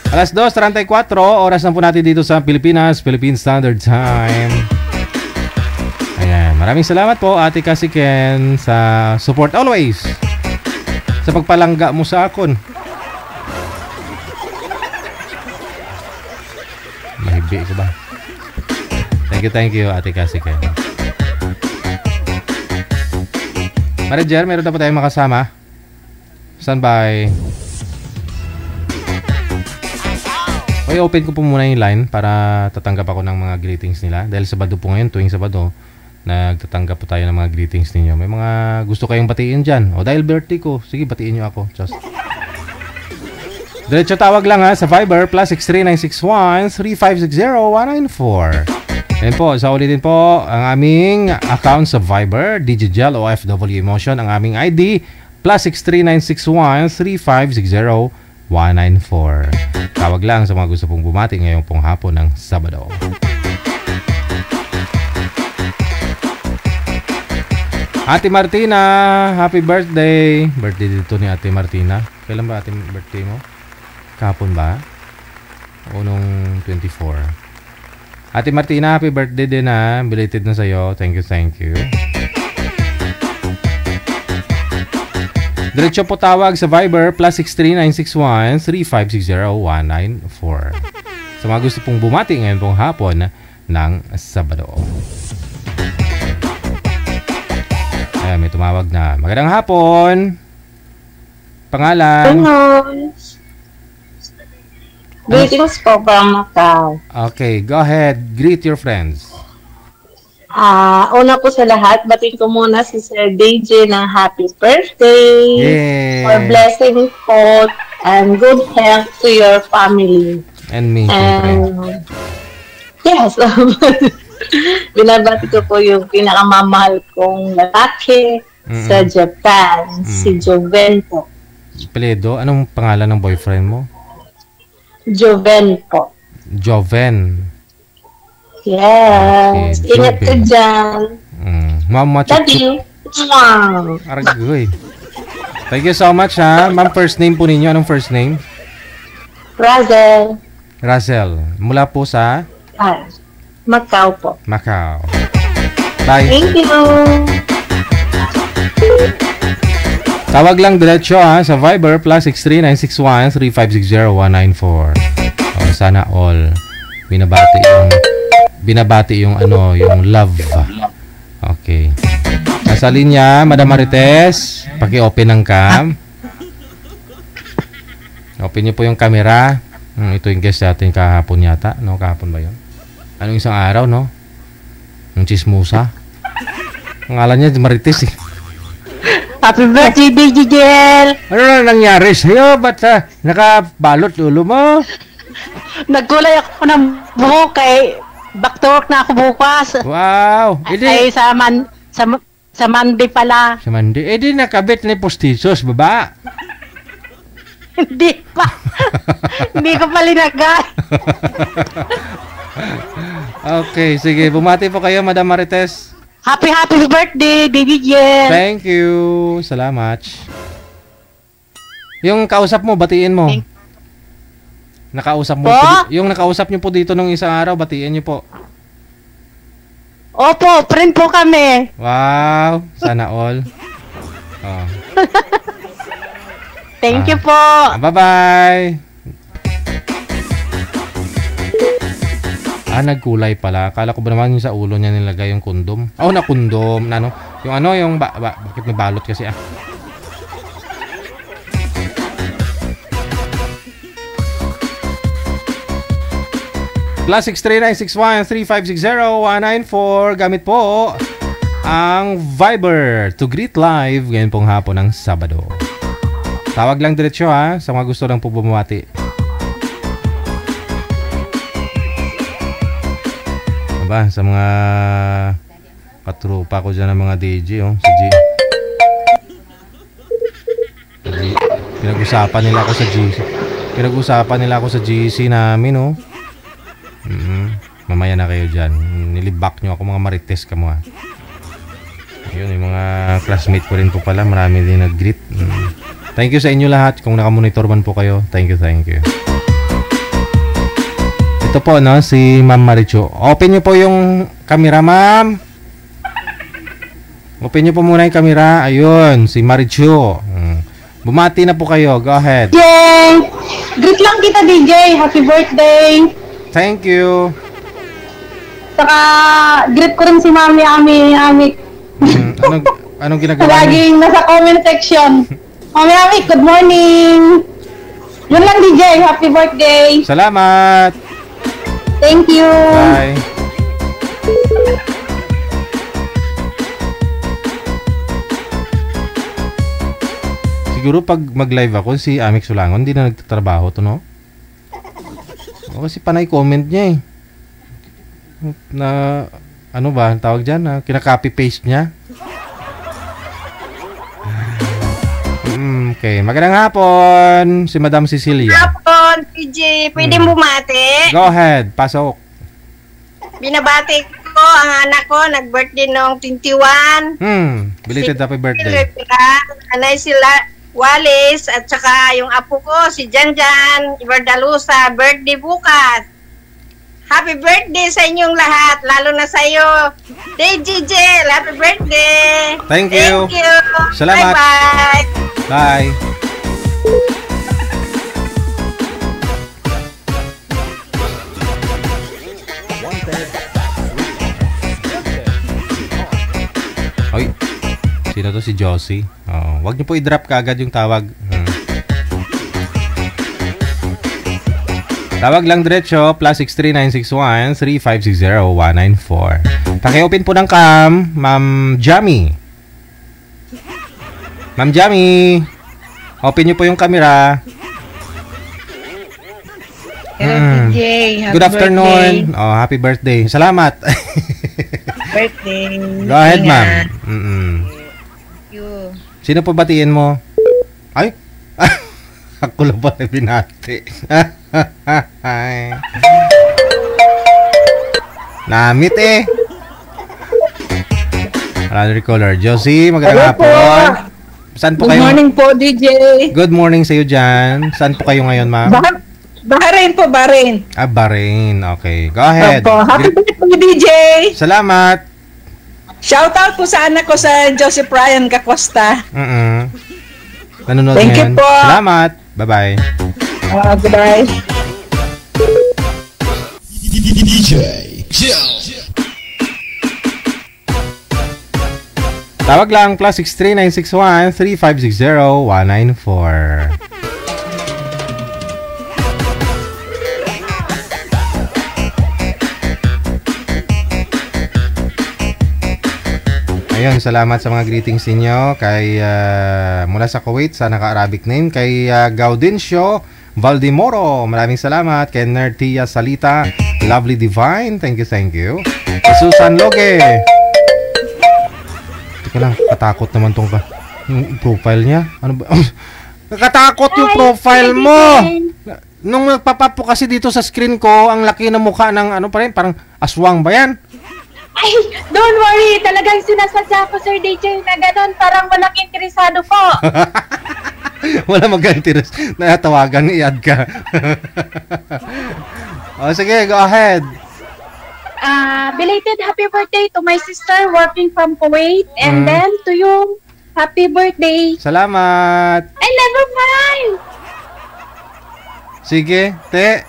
Alas 2:34, oras na po natin dito sa Pilipinas, Philippine Standard Time. Ayan, maraming salamat po Ate Cassie Ken sa support always. Sa pagpalangga mo sa akon. Mahibi ko ba? Thank you Ate Cassie Ken. Manager, meron na po tayong makasama. Standby. Okay, open ko po muna yung line para tatanggap ako ng mga greetings nila. Dahil Sabado po ngayon, tuwing Sabado, nagtatanggap po tayo ng mga greetings ninyo. May mga gusto kayong batiin dyan. O dahil birthday ko, sige batiin nyo ako. Just. Diretso tawag lang sa Viber, +63 961 3560 194. Ayan po, sa ulitin po, ang aming account sa Viber, DJGel OFW Emotion, ang aming ID, +63 961 3560 194. Tawag lang sa mga gusto pong bumati ngayong pong hapon ng Sabado. Ate Martina, happy birthday. Birthday dito ni Ate Martina. Kailan ba ate birthday mo? Kahapon ba? O nung 24? Ate Martina, happy birthday din ha. Belated na sa'yo. Thank you, thank you. Diretso po tawag sa Viber +63961-3560194. Sa mga gusto pong bumati ngayon pong hapon ng Sabado. Ay, may tumawag na. Magandang hapon. Pangalan? Greetings po from Macau. Okay, go ahead. Greet your friends. Una po sa lahat, batiin ko muna si Sir DJ ng happy birthday. Yay! For blessing po and good health to your family. And me, syempre. Yes. Binabati ko po yung pinakamamahal kong lalaki sa Japan, si Joven po. Peledo, anong pangalan ng boyfriend mo? Joven po. Joven. Yes. Okay, Ingat ka Joven. dyan. Mama Love you. Mwah. Aragoy. Thank you so much ha. Ma'am, first name po ninyo. Anong first name? Razel. Russell. Mula po sa Macau po. Macau. Bye. Thank you. Tawag lang diretso ha sa Viber +63961-3560194. Sana all binabati yung yung love. Okay. Nasa linya, Madam Marites, paki-open ng cam. Open niyo po yung camera. Ito yung guest natin kahapon yata, no? Kahapon ba 'yon? Anong isang araw, no? Yung chismosa. Pangalan niya Marites eh. Happy birthday, DJ Jel! Ano na nangyari sa'yo? Ba't nakabalot ulo mo? Nagkulay ako ng buhok kay back to work na ako bukas. Wow! Ay, sa Monday pala. Sa Monday. Di nakabit na postisos, baba. Hindi pa. Hindi ko pa linagay. Okay, sige. Bumati po kayo, Madam Marites. Happy birthday, DJ Jel! Thank you. Salamat. Yung kausap mo, batiin mo. Nakausap mo. Yung nakausap niyo po dito nung isang araw, batiin niyo po. Opo, friend po kami. Wow. Sana all. Oh. Thank you po. Bye-bye. Nagkulay pala. Akala ko ba naman yung sa ulo niya nilagay yung kondom. Na kondom. Yung bakit may balot kasi +63961-3560194. Gamit po ang Viber to greet live ngayon pong hapon ng Sabado. Tawag lang diretso ha sa mga gusto lang po bumati. Sa mga katrupa ko dyan ng mga DJ sa G. Pinag-usapan nila ako sa GC namin mamaya na kayo dyan. Nilibak nyo ako mga Marites ka mo Ayun, yung mga classmate ko rin po pala, marami din nag-greet. Thank you sa inyo lahat. Kung nakamonitor man po kayo, thank you. Ito po, si Ma'am Marichu. Open nyo po yung camera, ma'am. Open nyo po muna yung camera. Ayun, si Marichu. Bumati na po kayo. Go ahead. Yay! Greet lang kita, DJ. Happy birthday. Thank you. Saka, greet ko rin si Mami Ami. Anong ginagawa niyo? Laging nasa comment section. Mami Ami, good morning. Yun lang, DJ. Happy birthday. Salamat. Thank you. Bye. Siguro pag mag-live ako, si Amik Sulangon, hindi na nagtatrabaho to, no? Kasi panay comment niya na, tawag dyan, kinaka-copy-paste niya. Okay, magandang hapon, si Madam Cecilia. Hapon, PJ. Pwede bumati? Go ahead, pasok. Binabati ko ang anak ko, nag-birthday noong 21. Belated happy birthday. Anay sila, Wallace, at saka yung apo ko, si Janjan Ibardalusa, birthday bukas. Happy birthday sa inyong lahat, lalo na sa iyo, DJ. Happy birthday. Thank you. Thank you. Salamat. Bye-bye. Bye. Oy, sino to si Josie? Oh, wag niyo po i-drop kaagad yung tawag. Tawag lang diretso, +63961-3560-194. Paki-open po ng cam, Ma'am Jamie. Ma'am Jamie, open niyo po yung camera. Hello, DJ. Good afternoon. Oh, happy birthday. Salamat. Birthday. Go ahead, ma'am. Thank you. Sino po batiin mo? Ay, ako lang pala binati. Namit eh. Another caller. Josie, magandang hapon. Saan po kayo? Good morning po, DJ. Good morning sa iyo dyan. Saan po kayo ngayon, ma'am? Bahrain po, Bahrain. Bahrain. Okay. Go ahead. Opo. Happy birthday, DJ. Salamat. Shout out po sa anak ko sa Joseph Ryan Cacosta. Nanonood Thank ngayon. you po. Salamat. Bye-bye. Goodbye. DJ Joe. Tawag lang +63961-3560-194. Ayun, salamat sa mga greetings ninyo kay mula sa Kuwait sa naka-Arabic name, kay Gaudencio Valdemoro, maraming salamat. Kay Nertia Salita, Lovely Divine, thank you. Kay Susan Loge. Teka lang, katakot naman tong yung profile niya. Ano ba? Nakatakot yung profile mo. Nung nagpapapo kasi dito sa screen ko, ang laki ng mukha ng ano pa rin, parang aswang ba yan? Ay, don't worry. Talagang sinasadya ko, Sir DJ, na gano'n. Parang walang interesado po. Wala mag-interest. Natawagan, i-add ka. O, sige, go ahead. Belated happy birthday to my sister working from Kuwait. And then to you, happy birthday. Salamat. Ay, never mind. Sige, te.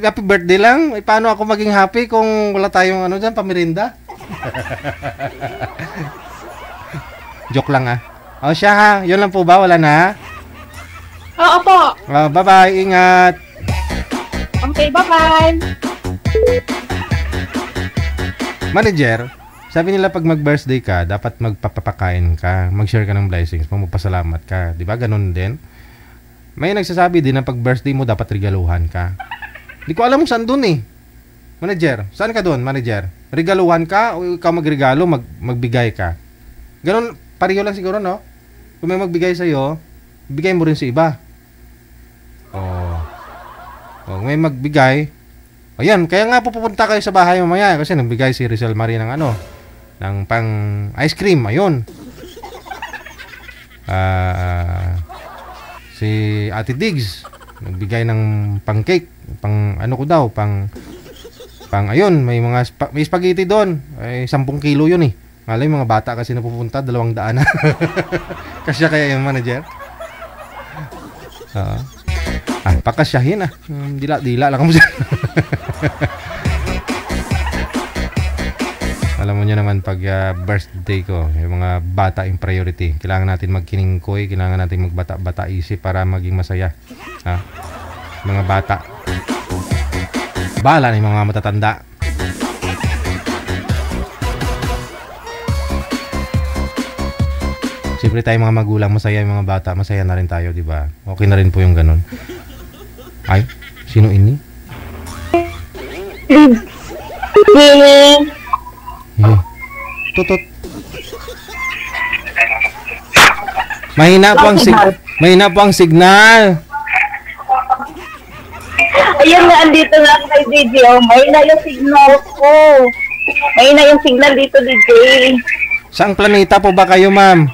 Happy birthday lang. Paano ako maging happy kung wala tayong ano dyan, pamirinda? Joke lang O siya ha, yun lang po ba? Wala na? Oo po. Bye-bye, ingat. Okay, bye-bye. Manager, sabi nila pag mag-birthday ka, dapat magpapakain ka, mag-share ka ng blessings, magpasalamat ka. Di ba? Ganun din. May nagsasabi din na pag birthday mo, dapat regaluhan ka. Di ko alam kung saan dun eh. Manager, saan ka dun, manager? Regaluhan ka o ikaw magregalo, magbigay ka? Ganun, pareho lang siguro, no? Kung may magbigay sa'yo, bigay mo rin sa iba. Kung may magbigay, ayan, kaya nga pupunta kayo sa bahay mamaya kasi nagbigay si Rizal Marie ng ano, ng pang ice cream, ayun. Si Ate Diggs nagbigay ng pang cake, pang ano ko daw, pang ayun, may mga may spaghetti doon. Ay 10 kilo yun eh. Malay mga bata kasi napupunta 200 na. Kasya kaya yung manager? Pakasyahin dila lang mo siya. Alam mo nyo naman pag birthday ko, yung mga bata yung priority. Kailangan natin magkiningkoy, kailangan natin magbata-bata isip para maging masaya. Mga bata. Bahala na yung mga matatanda. Siyempre tayo mga magulang, masaya yung mga bata, masaya na rin tayo, di ba? Okay na rin po yung ganun. Ay, sino ini? Tutot. Mahina po ang signal. Ayun nga, andito nga kay DJ. Mahina yung signal ko. Mahina yung signal dito, DJ. Saang planeta po ba kayo, ma'am?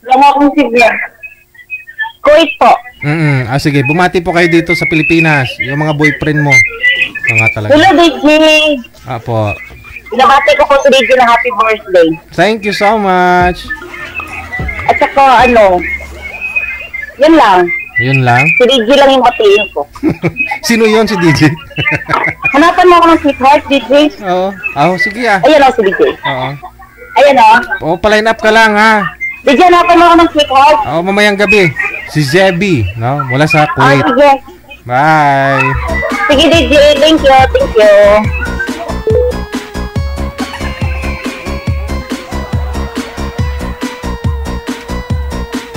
Wala akong signal. Kuwait po. Sige, bumati po kayo dito sa Pilipinas. Yung mga boyfriend mo. Mga talaga. Hello, DJ. Apo. Binabati ko po si DJ na happy birthday. Thank you so much. At saka, yun lang. Yun lang? Si DJ lang yung batiin ko. Sino yun, si DJ? Hanapan mo ako ng sweetheart, DJ. Oo. Sige Ayan o, si DJ. Oo. Ayan o. Pa-line up ka lang, ha? DJ, hanapan mo ako ng sweetheart. Mamayang gabi. Si Zebby, no? Mula sa Kuwait. Sige. Bye. Sige, DJ. Thank you. Thank you.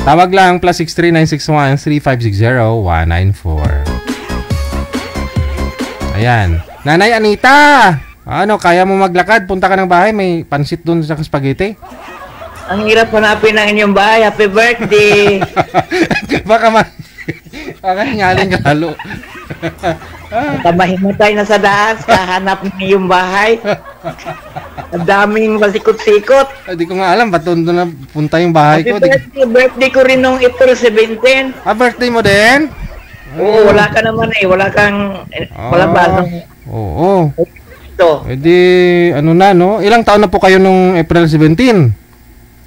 Tawag lang, +63 961 3560 194. Ayan. Nanay Anita! Kaya mo maglakad? Punta ka ng bahay, may pansit doon sa spaghetti? Ang hirap hanapin ng inyong bahay. Happy birthday! Baka hingalin ka lalo. Mahimatay na sa daan, kahanap ng iyong bahay. Ang daming masikot-sikot. Hindi ko nga alam, ba't doon na punta yung bahay ko? Birthday ko rin nung April 17. Birthday mo din? Oo, wala ka naman wala kang, wala ba? Oo. Ito. No? Ilang taon na po kayo nung April 17?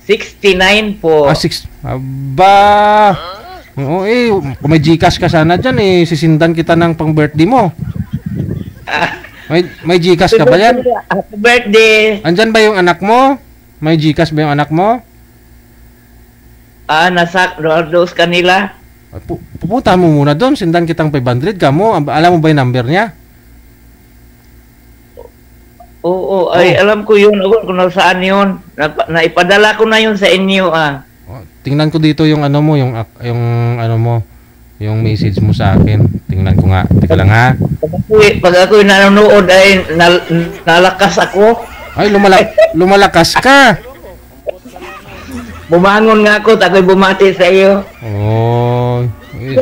69 po. Aba! Oo, kung may Gcash ka sana dyan, sisindan kita ng pang-birthday mo. May Gcash ka ba yan? Happy birthday! Andyan ba yung anak mo? May Gcash ba yung anak mo? Nasa Roldos kanila. Pupunta mo muna doon, sindan kitang 500 ka mo. Alam mo ba yung number niya? Oo, alam ko yun. Kung saan yun. Naipadala ko na yun sa inyo, Tingnan ko dito yung yung message mo sa akin. Tingnan ko nga. Teka lang, ha? Pag ako'y nanonood nalakas ako. Lumalakas ka. Bumangon nga ako, ako'y bumati sa iyo.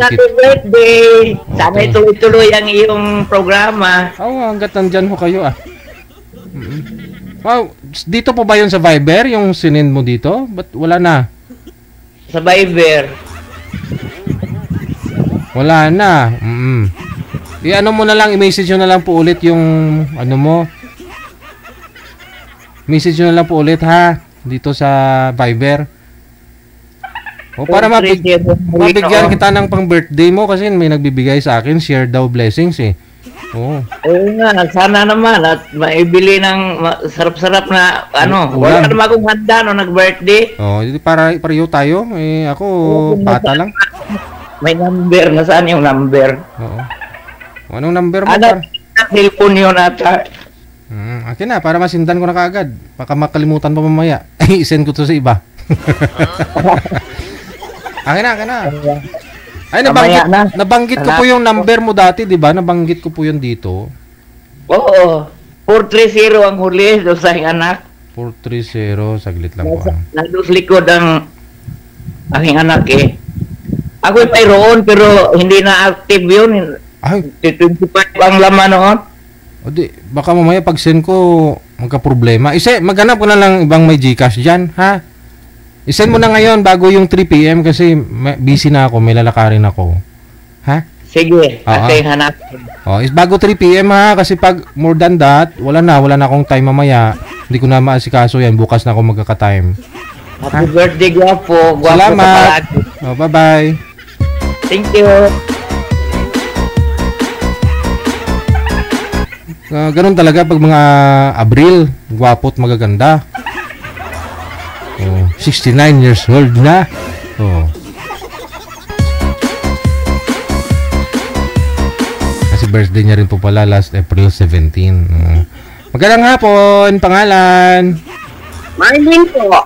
Happy birthday! Sana ituloy-tuloy ang iyong programa. Hanggat nandyan ho kayo, Dito po ba yun sa Viber, yung sinend mo dito? Ba't wala na? Sa Viber. Wala na. Mo na lang, i-message nyo na lang po ulit yung mo. Message nyo na lang po ulit, ha? Dito sa Viber. Para mabigyan kita ng pang-birthday mo kasi may nagbibigay sa akin, share daw blessings Oo nga, sana naman at maibili ng sarap-sarap na wala naman akong handa nag-birthday. Pareho tayo. Ako, bata lang. May number. Nasaan yung number? Anong number mo? Cellphone yun ata. Akin na, para masindan ko na kaagad. Baka makalimutan pa mamaya. I-send ko to sa iba. Akin na. Nabanggit ko po yung number mo dati, di ba? Nabanggit ko po yun dito. Oo. 430 ang huli sa aking anak. 430, saglit lang po. Nandun likod ang aking anak Ako'y mayroon pero hindi na active yun. 25 ang laman noon. Baka mamaya pag-send ko magka-problema. Maghanap ko na lang ibang may Gcash dyan, ha? I-send mo na ngayon bago yung 3 PM kasi busy na ako, may lalakarin ako. Ha? Sige, ating hanapin. Bago 3 PM, ha? Kasi pag more than that, wala na akong time mamaya. Hindi ko na maasikaso yan, bukas na ako magkaka-time. Happy birthday, Guwapo. Salamat. Bye-bye. Thank you. Ganun talaga pag mga Abril, gwapo at magaganda. 69 years old na. Kasi birthday niya rin po pala last April 17. Magandang hapon, pangalan? Marlene po.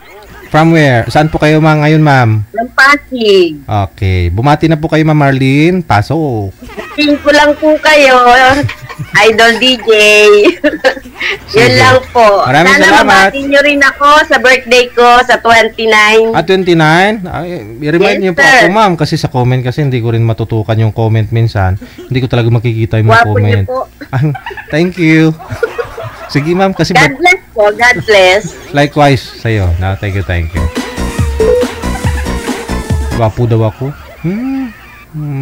From where? Saan po kayo ngayon, ma'am? From Pasig. Okay. Bumati na po kayo, ma'am Marlene. Pasok. Tingin ko lang po kayo. Idol DJ. Yun lang po. Maraming Sana salamat. mabati nyo rin ako sa birthday ko sa 29. 29? I-remind niyo po ako, ma'am. Kasi sa comment kasi hindi ko rin matutukan yung comment minsan. Hindi ko talaga makikita yung mga comment. Po. Thank you. Sige, ma'am. Kasi God bless po. God bless. Likewise sa'yo. Thank you. Gwapo daw ako.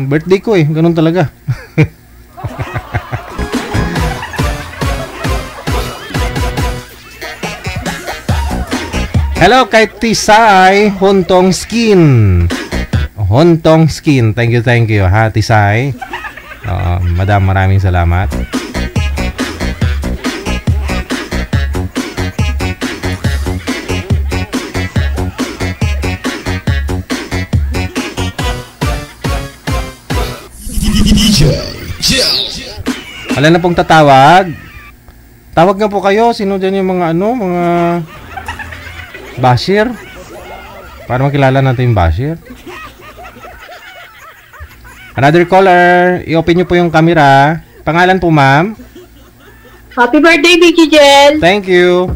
Birthday ko eh. Ganun talaga. Hello kay Tisay Hontong Skin. Hontong Skin. Thank you ha, Tisay. Madam, maraming salamat. Wala na pong tatawag. Tawag na po kayo. Sino dyan yung mga mga basher? Para makilala natin yung basher. Another caller. I-open nyo po yung camera. Pangalan po, ma'am? Happy birthday, Vicky Jel! Thank you.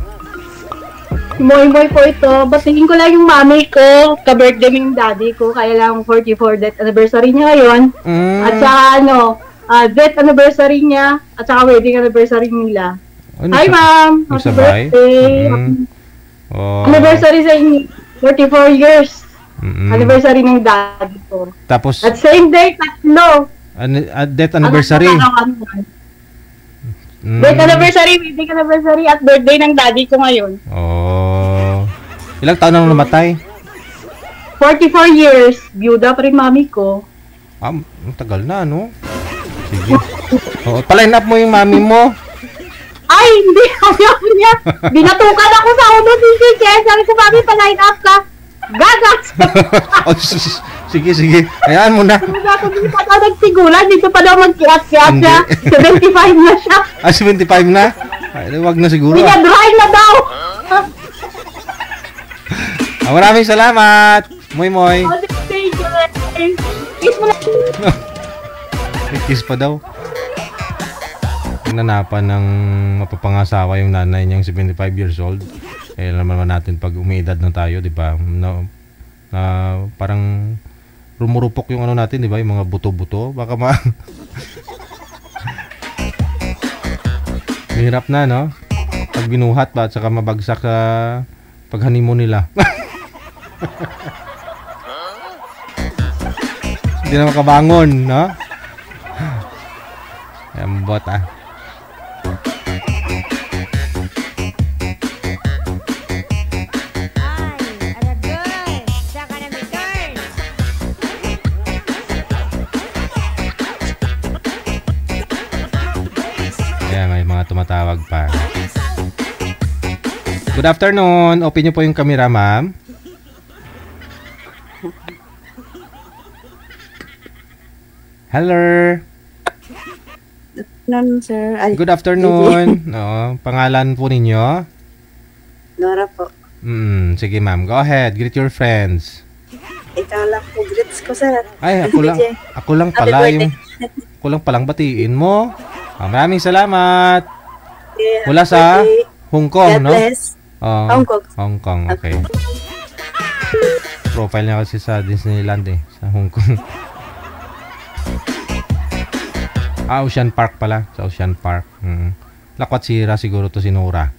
Moy po ito. Batiin ko lang yung mami ko. Ka-birthday ng daddy ko. Kaya lang 44 death anniversary niya ngayon. At saka death anniversary niya. At saka wedding anniversary nila. Hi, ma'am! Happy birthday! Anniversary sa inyo. 44 years. Anniversary ng daddy ko. Tapos at same day, tatlo. Death anniversary. Death anniversary, wedding anniversary, at birthday ng daddy ko ngayon. Ilang taon nang namatay? 44 years. Byuda pa rin mami ko. Ang tagal na, no? Sige. Paline up mo yung mami mo. Ay, hindi. Ayaw niya. Binatukan ako sa ulo ni Jay. Sabi ko, mami, paline up ka. Gagas! Sige. Ayan mo na. Hindi pa daw nagsigulan. Dito pa daw magkiat-kiat siya. 75 na siya. 75 na? Ay, wag na siguro. Pinadry na daw. Maraming salamat. Moy. Kiss mo na. Kiss pa daw. Nanapan ng mapapangasawa yung nanay niyang 75 years old. Eh, alam naman natin pag umiidad na tayo, di ba? Parang rumurupok yung natin, di ba? Yung mga buto-buto. Baka hirap na, no? Pag binuhat ba, at saka mabagsak sa pag-honeymoon nila. Hindi na makabangon, no? Ambot, may mga tumatawag pa. Good afternoon. Open niyo po yung camera, ma'am. Hello. Good afternoon, sir. Good afternoon. Pangalan po ninyo? Nora po. Sige, ma'am. Go ahead. Greet your friends. Ikaw lang po. Greets ko, sir. Ay, ako lang pala yung... Ako lang palang batiin mo. Maraming salamat. Mula sa Hong Kong, no? Hong Kong, okay. Profile niya kasi sa Disneyland sa Hong Kong. Ocean Park pala. Sa Ocean Park. Lakwat sira siguro to si Nora.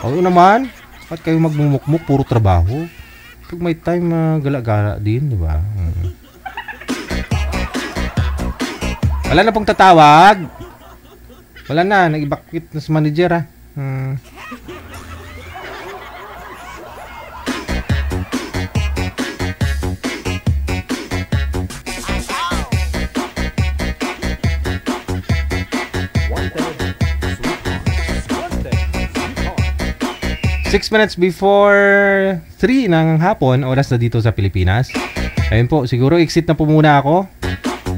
Oo naman. Ba't kayo magmumukmuk? Puro trabaho. Pag may time, gala-gala din, di ba? Wala na pong tatawag. Wala na. Nag-evacuate na sa manager, ha. 6 minutes before 3 ng hapon, oras na dito sa Pilipinas. Ayun po, siguro exit na po muna ako.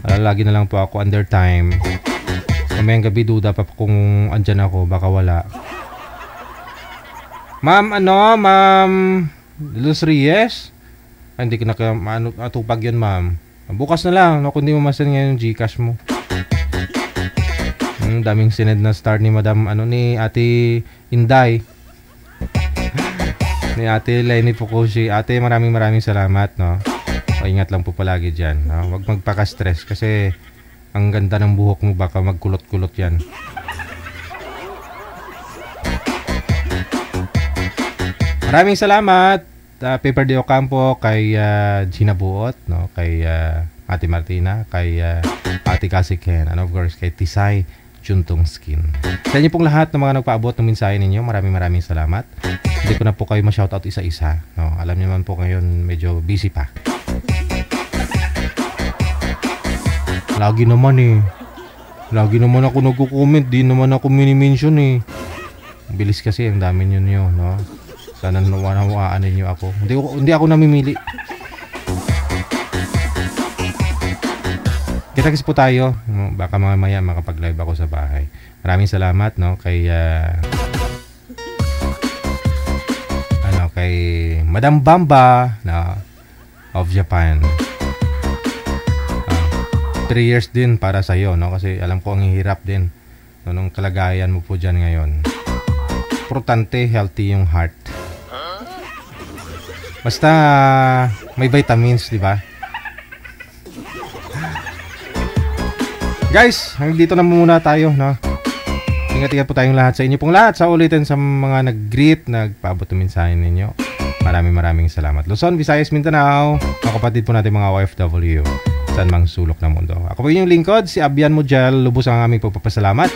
Lagi na lang po ako under time. Mamayang gabi duda pa kung andyan ako, baka wala. Ma'am, Ma'am Luz Reyes? Ay, hindi ko natupag yun, ma'am. Bukas na lang, no, kung di mo masan ngayon yung Gcash mo. Daming sined na star ni Madam, ni Ate Inday. Ni Ate Lenny Fukushi. Ate, maraming salamat, no. Ingat lang po palagi dyan, no? Huwag magpaka-stress kasi ang ganda ng buhok mo, baka magkulot-kulot yan. Maraming salamat. Paper de Ocampo, kay Gina Buot, no? Kay Ate Martina, kay Ate Kasiken, and of course kay Tisay Chuntong Skin. Sa inyo pong lahat ng mga nagpaabot ng mensahe ninyo, maraming salamat. Hindi ko na po kayo ma-shoutout isa-isa, no? Alam niyo man po ngayon medyo busy pa. Lagi naman ako nagko-comment, di naman ako mini-mention eh. Bilis kasi, ang dami nyo, no? Sana nawawaan ninyo ako. Hindi ako namimili. Kita-kits po tayo. Baka mamaya makapag-live ako sa bahay. Maraming salamat, no? Kay kay Madam Bamba na of Japan. 3 years din para sa iyo, no? Kasi alam ko ang hirap din, no, nung kalagayan mo po diyan ngayon. Importante healthy yung heart. Basta may vitamins, di ba? Guys, dito na muna tayo, no? Ingat-ingat po tayong lahat sa inyo pong lahat. Sa ulitin sa mga nag-greet, nagpaabot ng mensahe ninyo. Maraming salamat. Luzon, Visayas, Mindanao, mga kapatid po natin mga OFW, saan mang sulok ng mundo. Ako po yung lingkod, si Abian Mujel. Lubos ang aming pagpapasalamat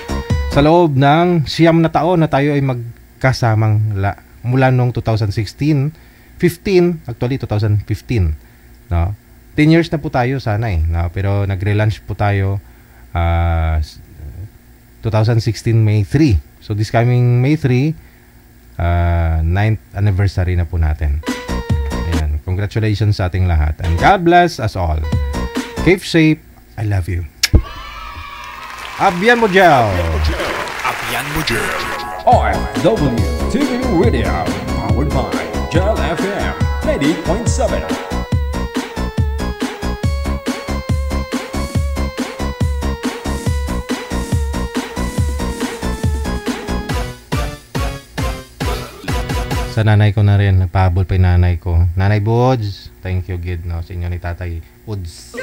sa loob ng 9 na taon na tayo ay magkasamang mula noong 2016. 15, actually 2015, no? 10 years na po tayo sana eh, no? Pero nag-relaunch po tayo 2016 May 3. So this coming May 3, 9th anniversary na po natin. Ayan, congratulations sa ating lahat and God bless us all. Keep safe. I love you. Abian Mujel. Abian Mujel. OFW TV Radio, powered by Gel FM 90.7. Sa nanay ko na rin, nagpahabol pa yung nanay ko. Nanay Bods, thank you Gid, no, sa inyo ni Tatay Bods.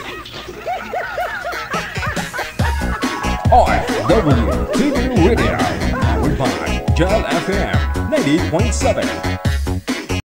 OFW TV Radio, powered by Gel FM 90.7.